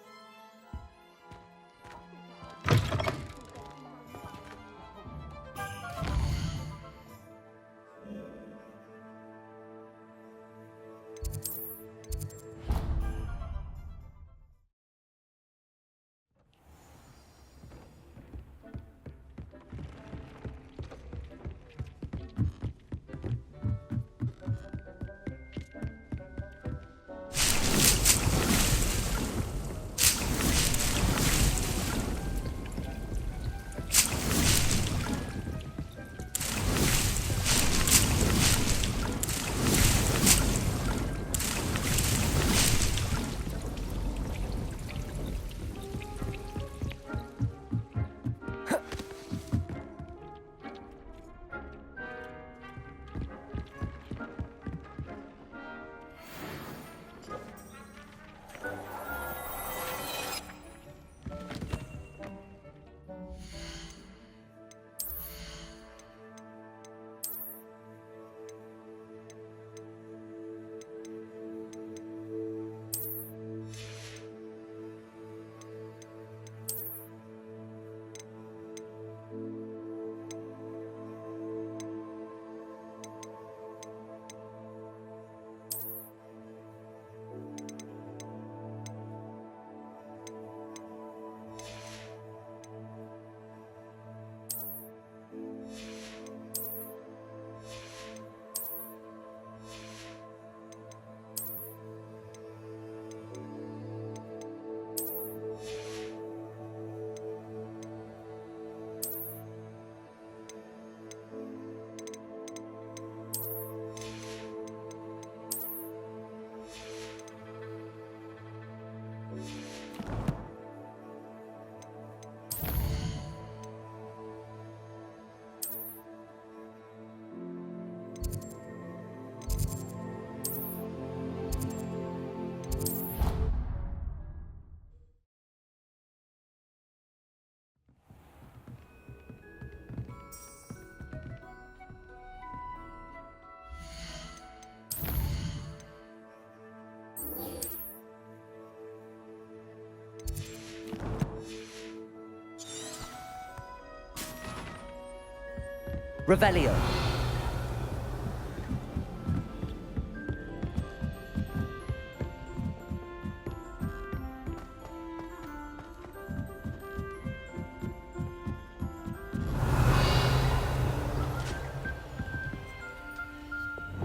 S2: Revelio.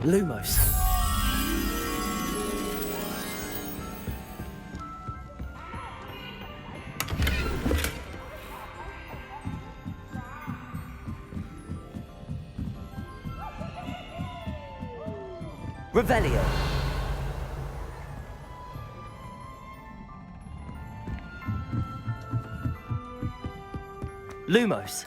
S2: Lumos. Revelio. Lumos.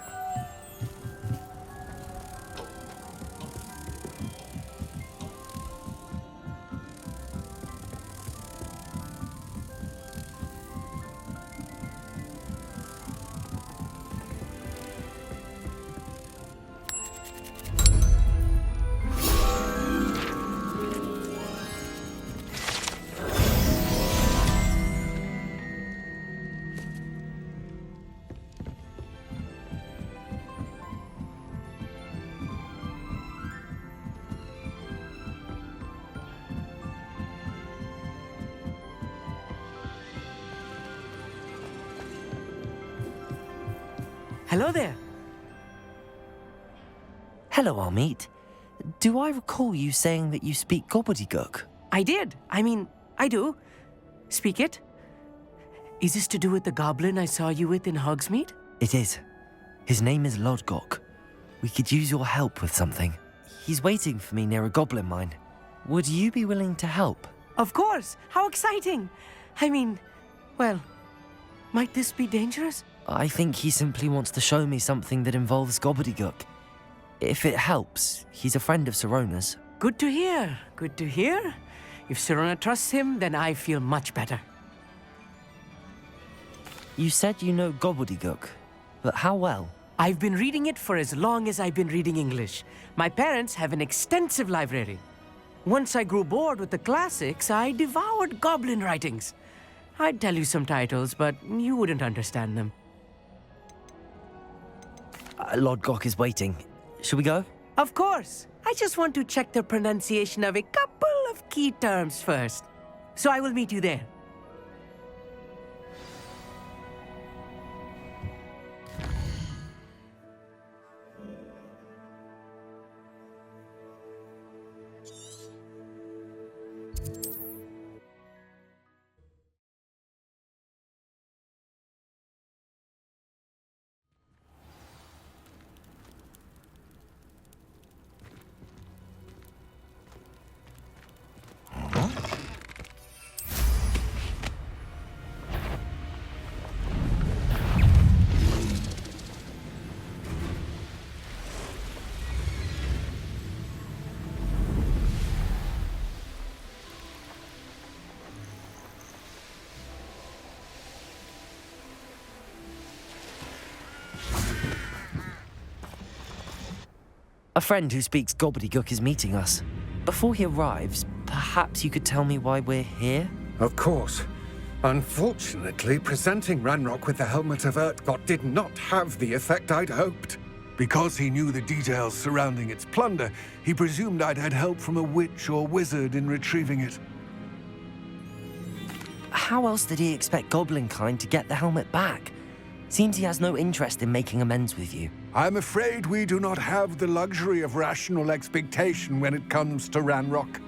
S11: Hello there.
S2: Hello, Armeet. Do I recall you saying that you speak gobbledygook?
S11: I did. I do. Speak it. Is this to do with the goblin I saw you with in Hogsmeade?
S2: It is. His name is Lodgok. We could use your help with something. He's waiting for me near a goblin mine. Would you be willing to help?
S11: Of course. How exciting. Well, might this be dangerous?
S2: I think he simply wants to show me something that involves gobbledygook. If it helps, he's a friend of Sirona's.
S11: Good to hear. Good to hear. If Sirona trusts him, then I feel much better.
S2: You said you know gobbledygook, but how well?
S11: I've been reading it for as long as I've been reading English. My parents have an extensive library. Once I grew bored with the classics, I devoured goblin writings. I'd tell you some titles, but you wouldn't understand them.
S2: Lodgok is waiting. Shall we go?
S11: Of course. I just want to check the pronunciation of a couple of key terms first. So I will meet you there.
S2: A friend who speaks gobbledygook is meeting us. Before he arrives, perhaps you could tell me why we're here?
S10: Of course. Unfortunately, presenting Ranrock with the Helmet of Urtkot did not have the effect I'd hoped. Because he knew the details surrounding its plunder, he presumed I'd had help from a witch or wizard in retrieving it.
S2: How else did he expect Goblinkind to get the helmet back? Seems he has no interest in making amends with you.
S10: I'm afraid we do not have the luxury of rational expectation when it comes to Ranrock.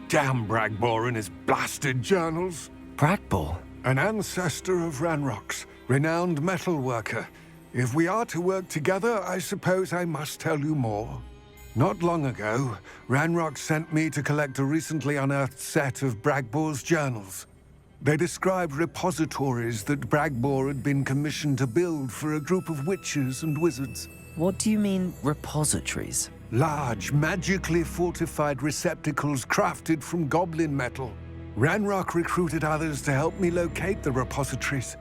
S10: Damn Bragbor and his blasted journals.
S2: Bragbor?
S10: An ancestor of Ranrock's, renowned metalworker. If we are to work together, I suppose I must tell you more. Not long ago, Ranrock sent me to collect a recently unearthed set of Bragbor's journals. They described repositories that Bragbor had been commissioned to build for a group of witches and wizards.
S2: What do you mean, repositories?
S10: Large, magically fortified receptacles crafted from goblin metal. Ranrock recruited others to help me locate the repositories.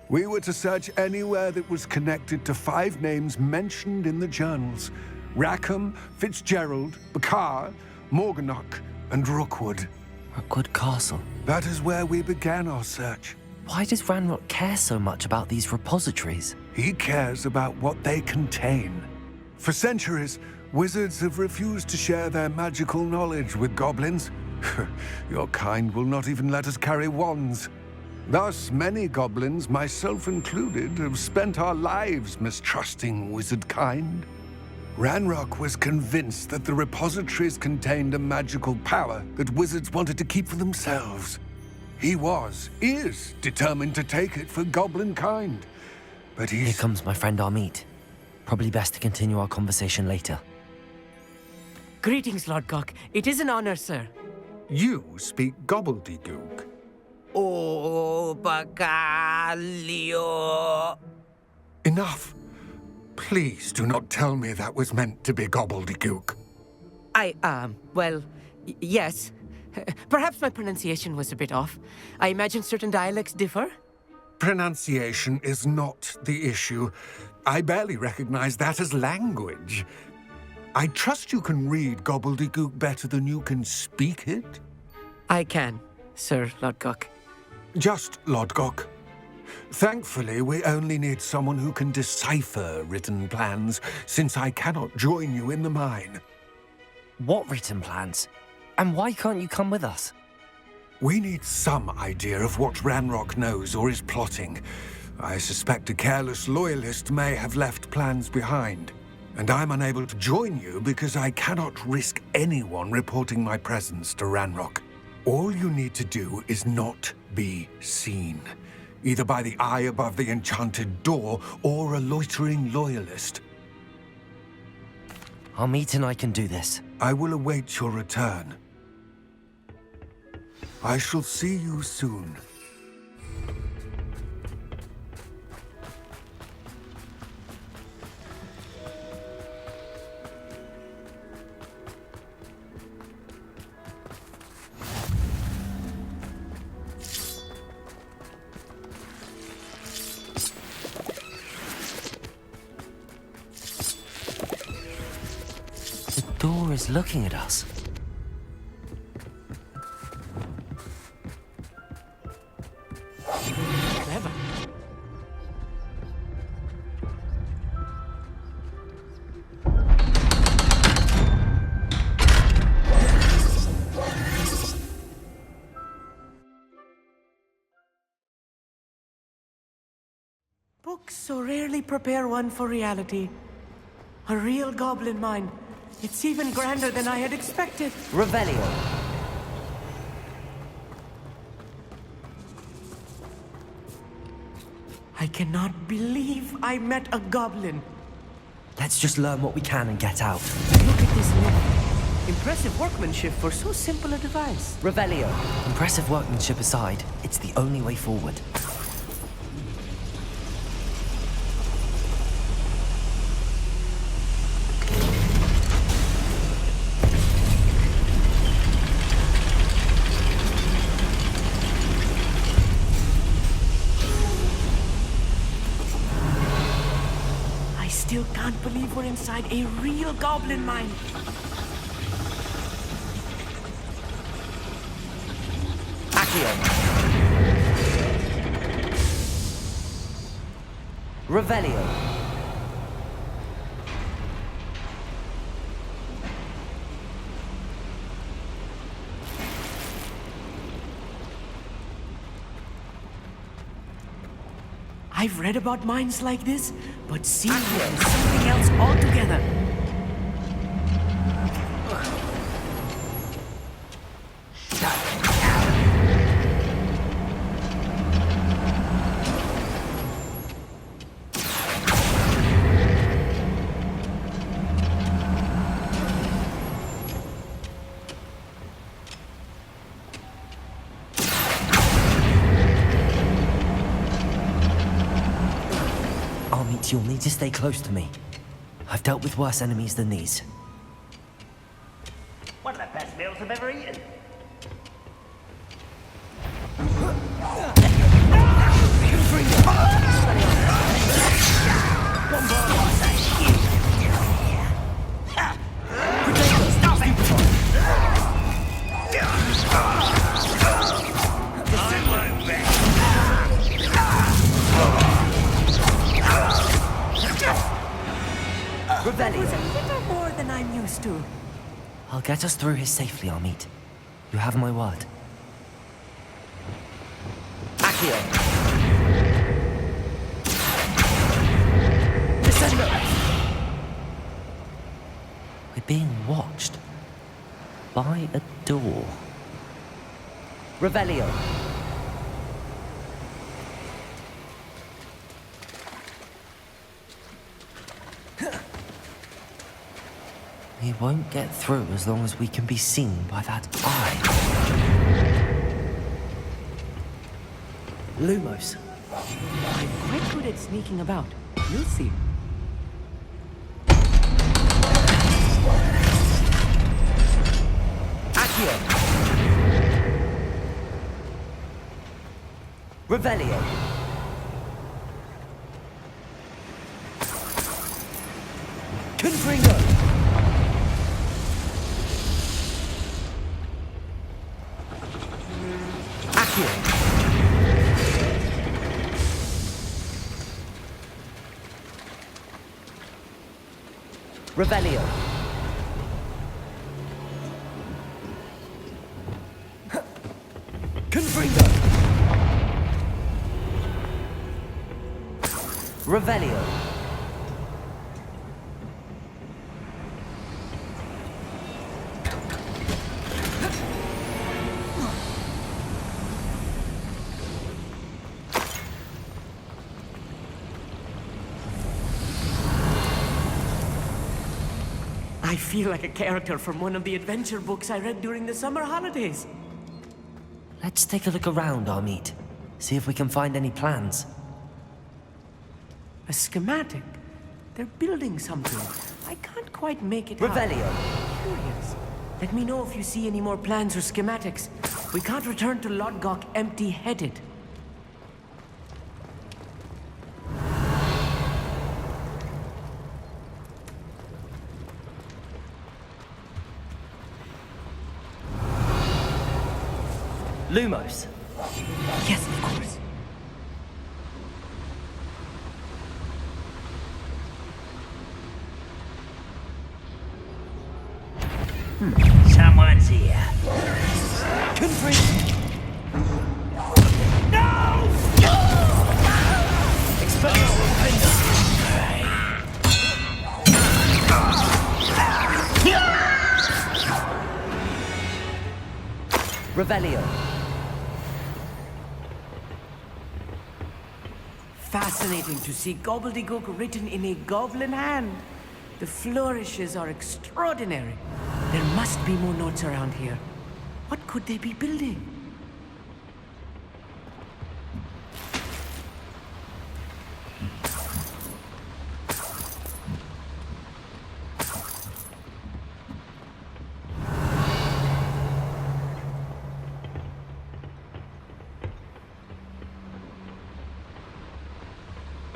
S10: We were to search anywhere that was connected to 5 names mentioned in the journals: Rackham, Fitzgerald, Bakar, Morganach, and Rookwood.
S2: Rookwood Castle.
S10: That is where we began our search.
S2: Why does Ranrock care so much about these repositories?
S10: He cares about what they contain. For centuries, wizards have refused to share their magical knowledge with goblins. Your kind will not even let us carry wands. Thus, many goblins, myself included, have spent our lives mistrusting wizard kind. Ranrock was convinced that the repositories contained a magical power that wizards wanted to keep for themselves. He is determined to take it for goblin kind. But
S2: Here comes my friend Amit. Probably best to continue our conversation later.
S11: Greetings, Lord Cock. It is an honor, sir.
S10: You speak gobbledygook.
S11: Oh, Bacalio.
S10: Enough. Please do not tell me that was meant to be gobbledygook.
S11: Yes. Perhaps my pronunciation was a bit off. I imagine certain dialects differ.
S10: Pronunciation is not the issue. I barely recognize that as language. I trust you can read gobbledygook better than you can speak it?
S11: I can, Sir Lodgok.
S10: Just Lodgok. Thankfully, we only need someone who can decipher written plans, since I cannot join you in the mine.
S2: What written plans? And why can't you come with us?
S10: We need some idea of what Ranrock knows or is plotting. I suspect a careless loyalist may have left plans behind. And I'm unable to join you because I cannot risk anyone reporting my presence to Ranrock. All you need to do is not be seen, either by the eye above the enchanted door or a loitering loyalist.
S2: Amit and I can do this.
S10: I will await your return. I shall see you soon.
S2: The door is looking at us.
S11: Clever. Books so rarely prepare one for reality. A real goblin mine. It's even grander than I had expected.
S2: Revelio.
S11: I cannot believe I met a goblin.
S2: Let's just learn what we can and get out.
S11: Look at this lift. Impressive workmanship for so simple a device.
S2: Revelio. Impressive workmanship aside, it's the only way forward.
S11: Still can't believe we're inside a real goblin mine.
S2: Accio. Revelio.
S11: I've read about mines like this, but seeing it is something else altogether.
S2: You'll need to stay close to me. I've dealt with worse enemies than these.
S12: One of the best meals I've ever eaten.
S11: to.
S2: I'll get us through here safely, Amit. You have my word. Accio! Descendo! We're being watched. By a door. Revelio. We won't get through as long as we can be seen by that eye. Lumos.
S11: I'm quite good at sneaking about. You'll see.
S2: Accio. Revelio. Confringo. Accio. Revelio. Confringo. Revelio.
S11: I feel like a character from one of the adventure books I read during the summer holidays.
S2: Let's take a look around, Amit. See if we can find any plans.
S11: A schematic? They're building something. I can't quite make it out.
S2: Revelio.
S11: Curious. Let me know if you see any more plans or schematics. We can't return to Lodgok empty-headed.
S2: Lumos.
S11: Yes, of course.
S12: Someone's here.
S2: Confringo.
S12: No!
S2: Revelio.
S11: Fascinating to see gobbledygook written in a goblin hand. The flourishes are extraordinary. There must be more notes around here. What could they be building?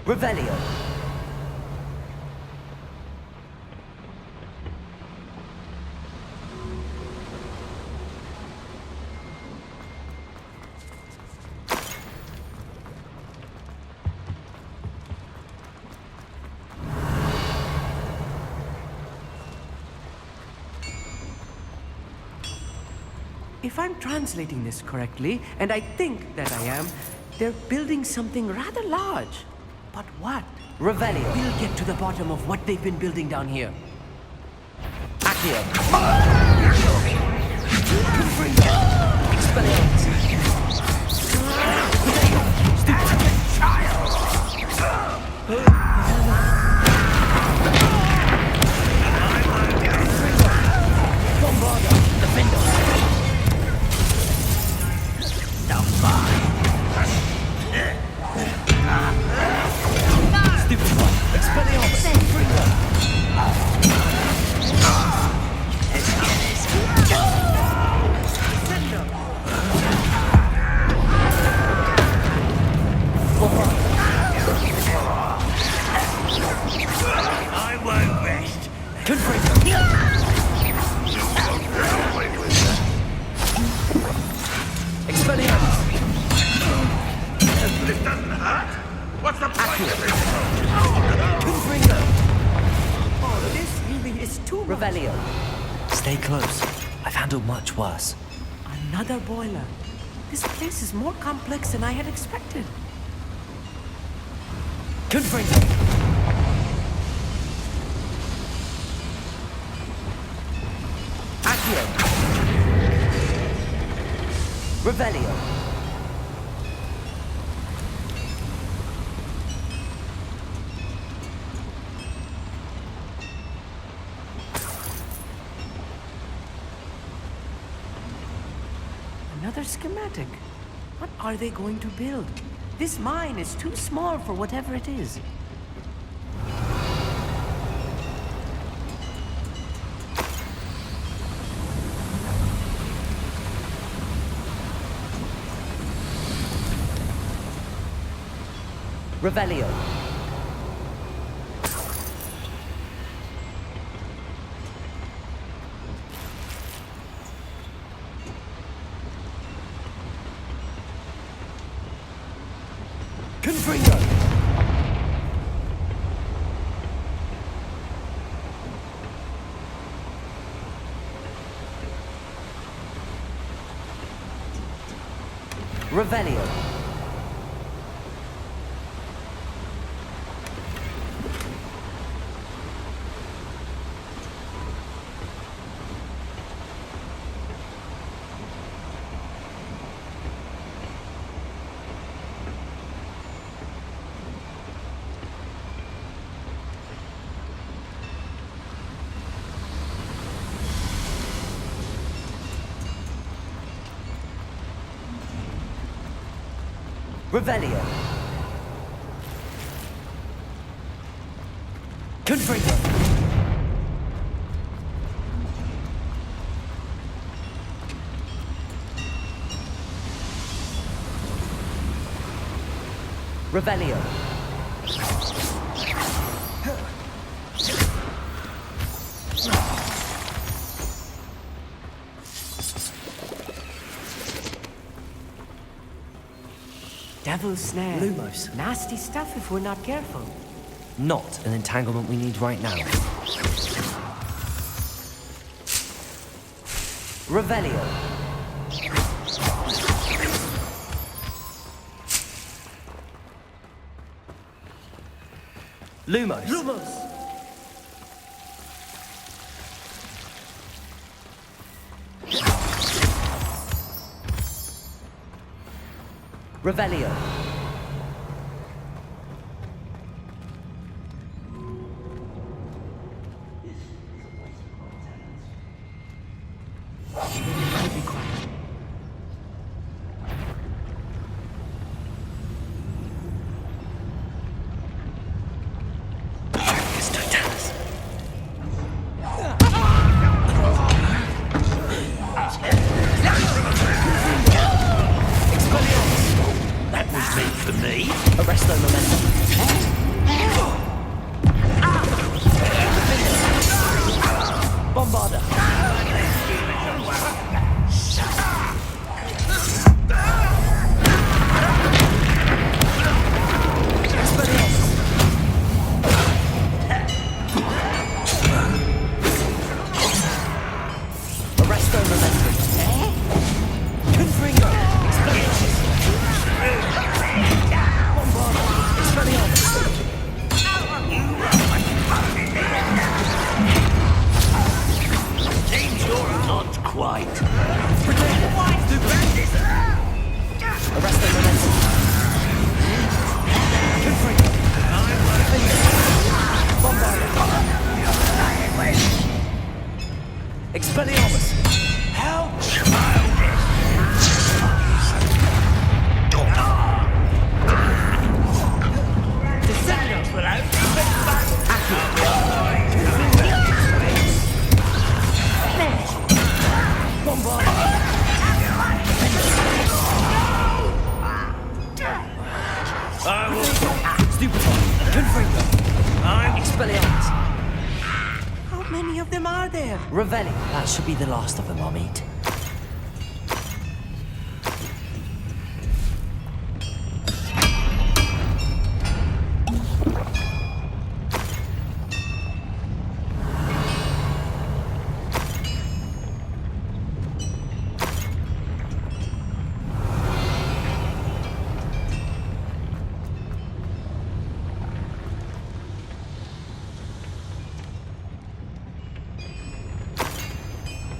S2: Revelio.
S11: If I'm translating this correctly, and I think that I am, they're building something rather large. But what?
S2: Revelio.
S11: We'll get to the bottom of what they've been building down here.
S2: Accio. Expelliarmus. Bombarda. Defendo. Stupid one. Expelliarmus.
S12: I won't rest.
S2: Confringo. Expelliarmus.
S3: This doesn't hurt. What's the point of it?
S2: Confringo.
S11: Oh, this really is too much.
S2: Revelio. Stay close. I've handled much worse.
S11: Another boiler. This place is more complex than I had expected.
S2: Confringo. Accio. Revelio.
S11: Another schematic. What are they going to build? This mine is too small for whatever it is.
S2: Revelio. Confringo. Revelio. Revelio. Confringo. Revelio.
S11: Devil's snare.
S2: Lumos.
S11: Nasty stuff if we're not careful.
S2: Not an entanglement we need right now. Revelio. Lumos.
S11: Lumos!
S2: Revelio.
S11: Be quiet.
S12: That was meant for me.
S2: Arresto momentum. Bombarda. Arresto momentum. Confringo.
S12: Not quite.
S2: Arresto momentum. Confringo. Bombarda. Expelliarmus.
S12: How childish. Descendants will
S11: How many of them are there?
S2: Revelli. That should be the last of them I'll meet.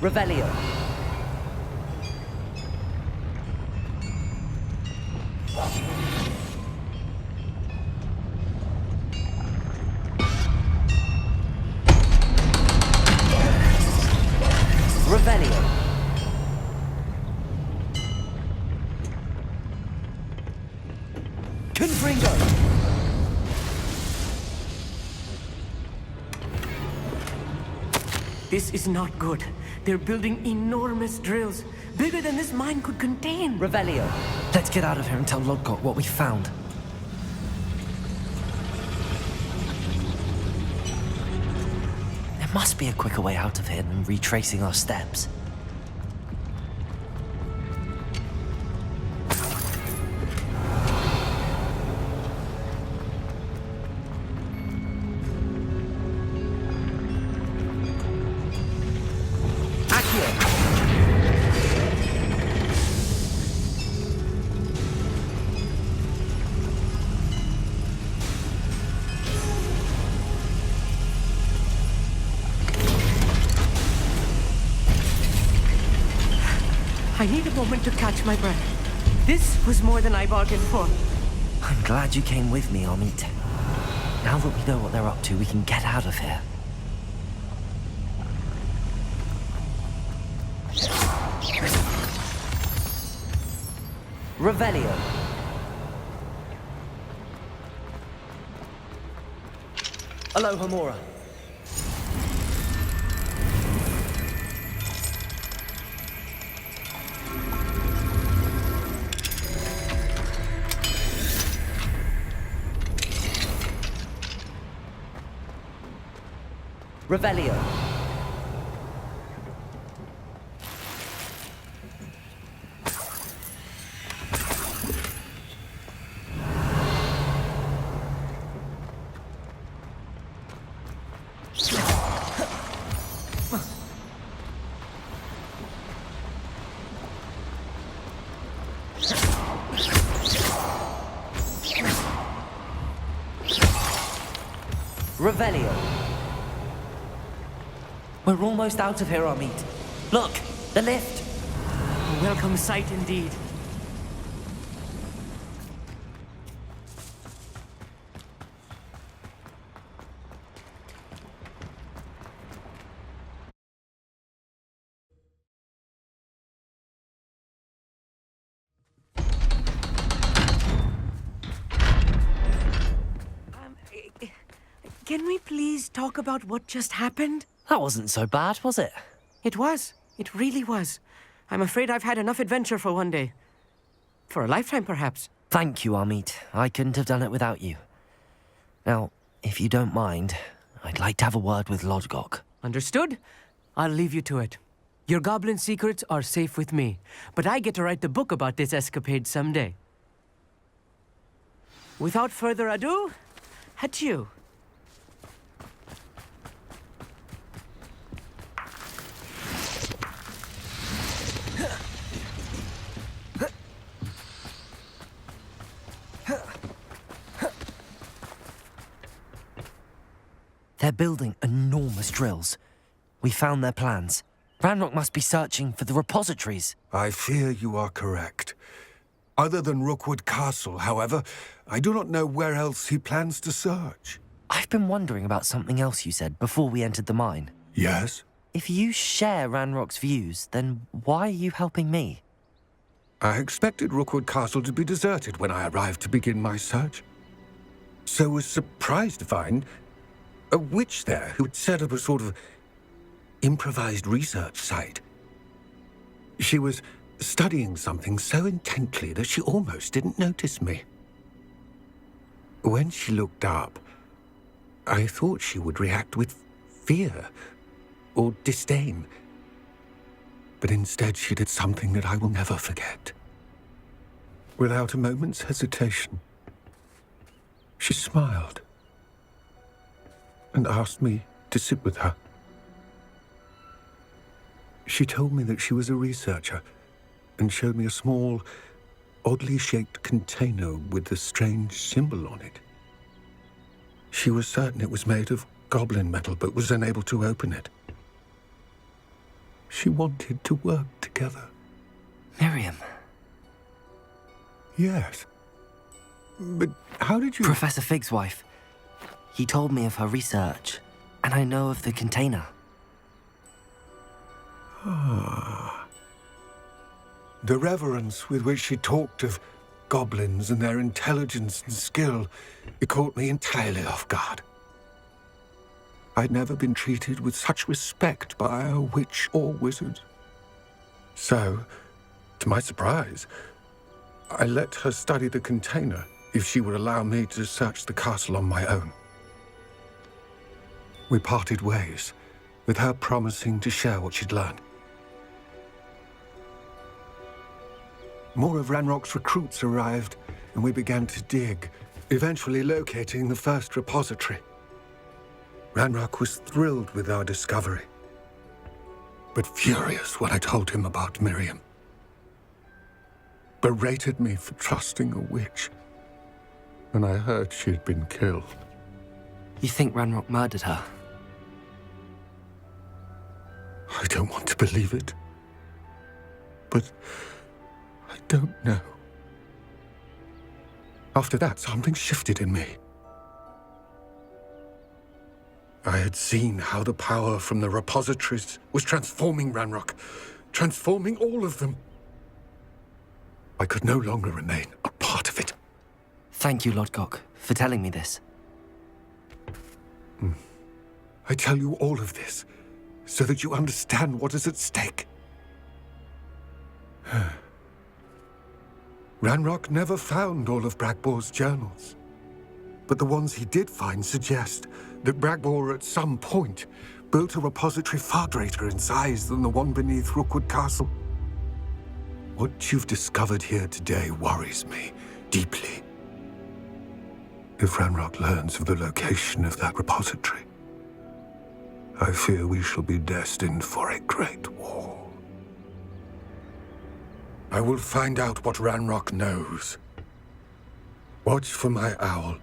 S2: Revelio. Revelio. Confringo.
S11: This is not good. They're building enormous drills, bigger than this mine could contain.
S2: Revelio. Let's get out of here and tell Lodgok what we found. There must be a quicker way out of here than retracing our steps.
S11: I need a moment to catch my breath. This was more than I bargained for.
S2: I'm glad you came with me, Amit. Now that we know what they're up to, we can get out of here. Revelio. Aloha Mora. Revelio. Revelio. We're almost out of here, Amit. Look, the lift.
S11: A welcome sight indeed. Can we please talk about what just happened?
S2: That wasn't so bad, was it?
S11: It was. It really was. I'm afraid I've had enough adventure for one day. For a lifetime, perhaps.
S2: Thank you, Amit. I couldn't have done it without you. Now, if you don't mind, I'd like to have a word with Lodgok.
S11: Understood? I'll leave you to it. Your goblin secrets are safe with me, but I get to write the book about this escapade someday. Without further ado, adieu.
S2: They're building enormous drills. We found their plans. Ranrock must be searching for the repositories.
S10: I fear you are correct. Other than Rookwood Castle, however, I do not know where else he plans to search.
S2: I've been wondering about something else you said before we entered the mine.
S10: Yes?
S2: If you share Ranrock's views, then why are you helping me?
S10: I expected Rookwood Castle to be deserted when I arrived to begin my search. So was surprised to find a witch there who had set up a sort of improvised research site. She was studying something so intently that she almost didn't notice me. When she looked up, I thought she would react with fear or disdain. But instead she did something that I will never forget. Without a moment's hesitation, she smiled and asked me to sit with her. She told me that she was a researcher and showed me a small, oddly shaped container with a strange symbol on it. She was certain it was made of goblin metal, but was unable to open it. she wanted to work together.
S2: Miriam.
S10: Yes. But how did you...
S2: Professor Fig's wife. He told me of her research, and I know of the container.
S10: Ah. The reverence with which she talked of goblins and their intelligence and skill, it caught me entirely off guard. I'd never been treated with such respect by a witch or wizard. So, to my surprise, I let her study the container if she would allow me to search the castle on my own. We parted ways, with her promising to share what she'd learned. More of Ranrock's recruits arrived, and we began to dig, eventually locating the first repository. Ranrock was thrilled with our discovery, but furious when I told him about Miriam. Berated me for trusting a witch, and I heard she'd been killed.
S2: You think Ranrock murdered her?
S10: I don't want to believe it, but I don't know. After that, something shifted in me. I had seen how the power from the repositories was transforming Ranrock, transforming all of them. I could no longer remain a part of it.
S2: Thank you, Lodgok, for telling me this.
S10: I tell you all of this so that you understand what is at stake. Ranrock never found all of Bragbor's journals, but the ones he did find suggest that Bragbor at some point built a repository far greater in size than the one beneath Rookwood Castle. What you've discovered here today worries me deeply. If Ranrock learns of the location of that repository, I fear we shall be destined for a great war. I will find out what Ranrock knows. Watch for my owl.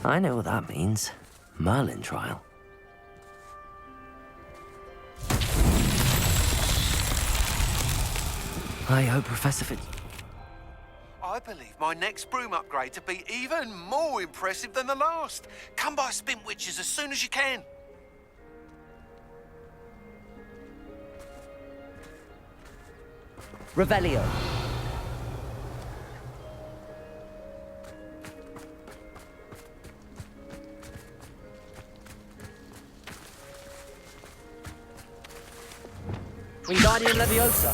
S2: I know what that means. Merlin trial. I hope Professor Fitz...
S13: I believe my next broom upgrade to be even more impressive than the last. Come by Spin Witches as soon as you can.
S11: Revelio. Wingardium Leviosa.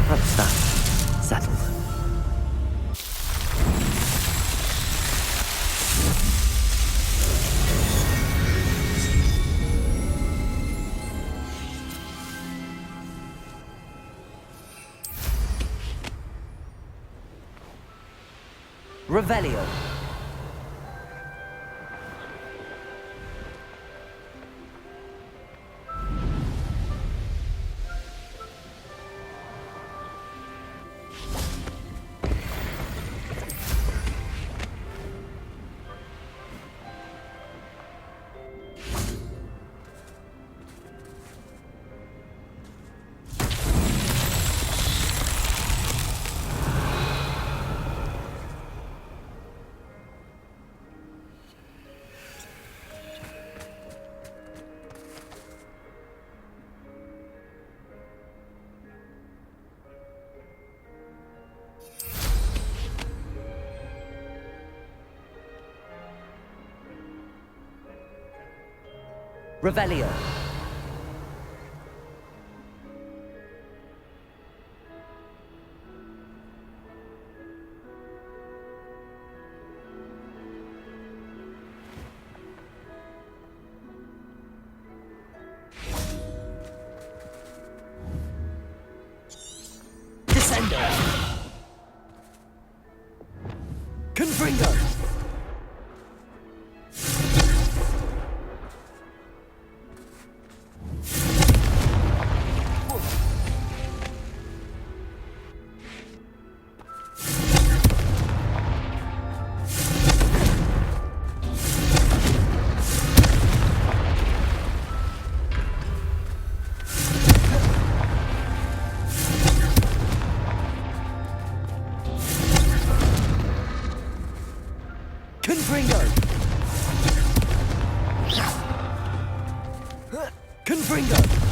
S2: That's that. Settled.
S11: Revelio.
S2: Revelio.
S8: Confringo! Confringo! Confringo!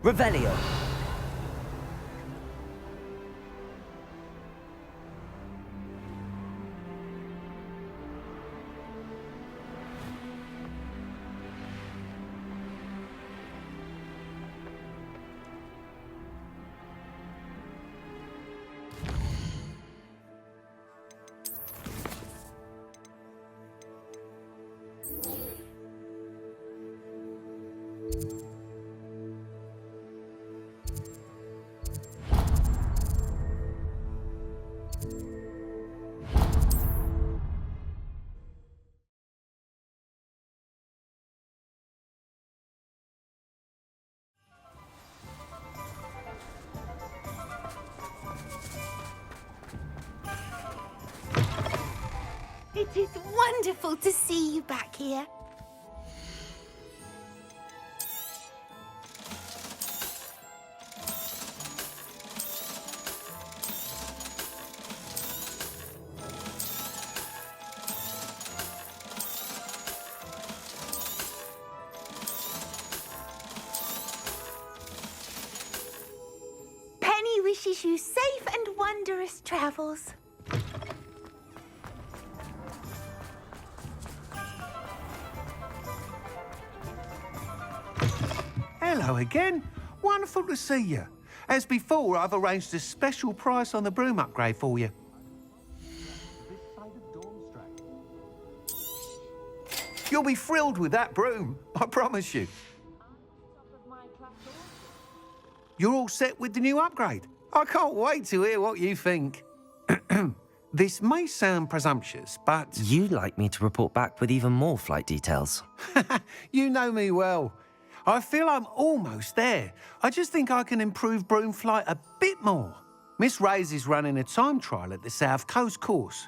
S2: Revelio.
S6: It is wonderful to see you back here. Penny wishes you safe and wondrous travels.
S14: Hello again. Wonderful to see you. As before, I've arranged a special price on the broom upgrade for you. You'll be thrilled with that broom, I promise you. You're all set with the new upgrade. I can't wait to hear what you think. This may sound presumptuous, but...
S2: You'd like me to report back with even more flight details.
S14: You know me well. I feel I'm almost there. I just think I can improve broom flight a bit more. Miss Ray's is running a time trial at the South Coast course.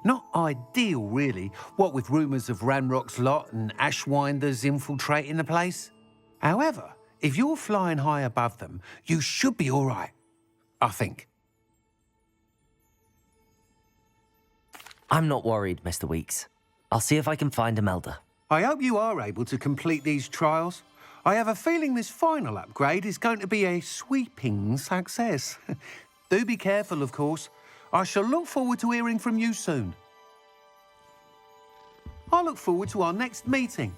S14: Not ideal, really, what with rumours of Ranrock's lot and Ashwinders infiltrating the place. However, if you're flying high above them, you should be all right, I think.
S2: I'm not worried, Mr. Weeks. I'll see if I can find Imelda.
S14: I hope you are able to complete these trials. I have a feeling this final upgrade is going to be a sweeping success. Do be careful, of course. I shall look forward to hearing from you soon. I look forward to our next meeting.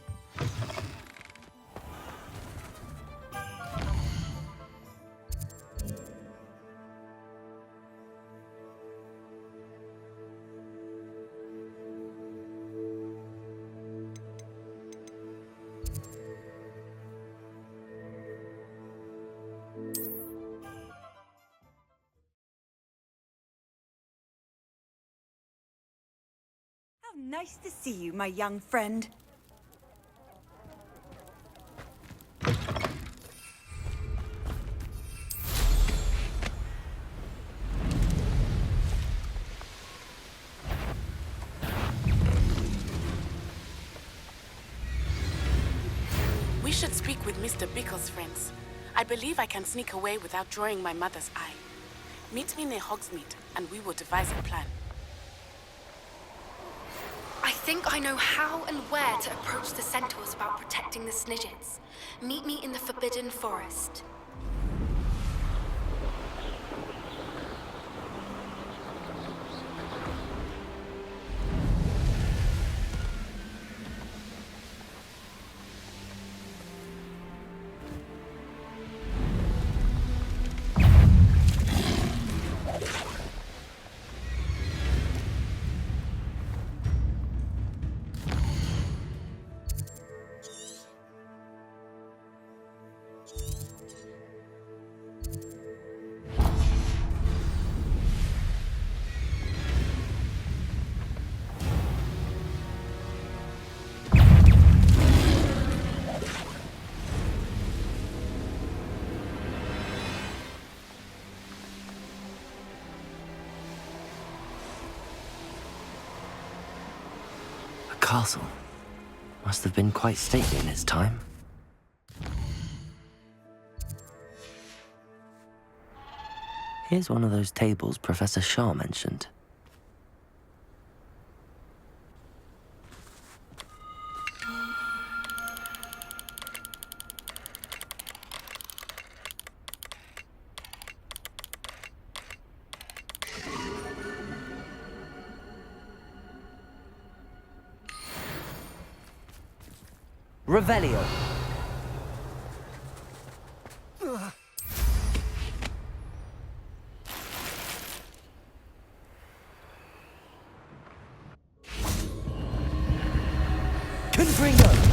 S1: How nice to see you, my young friend.
S15: with Mr. Bickle's friends. I believe I can sneak away without drawing my mother's eye. Meet me near Hogsmeade, and we will devise a plan.
S7: I think I know how and where to approach the centaurs about protecting the Snidgets. Meet me in the Forbidden Forest.
S2: Castle must have been quite stately in its time. Here's one of those tables Professor Shah mentioned. Revelio. Confringo.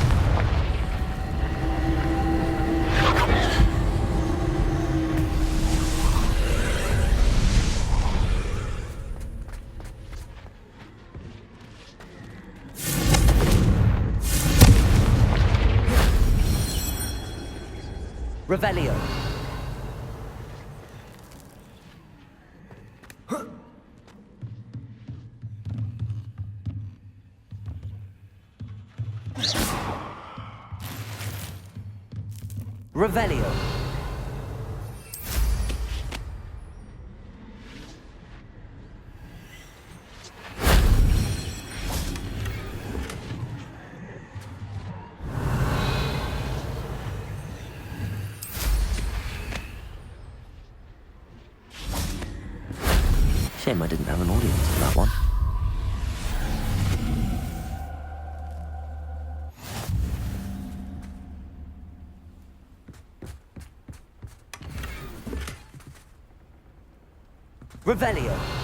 S2: Revelio. Revelio. Shame I didn't have an audience for that one. Revelio.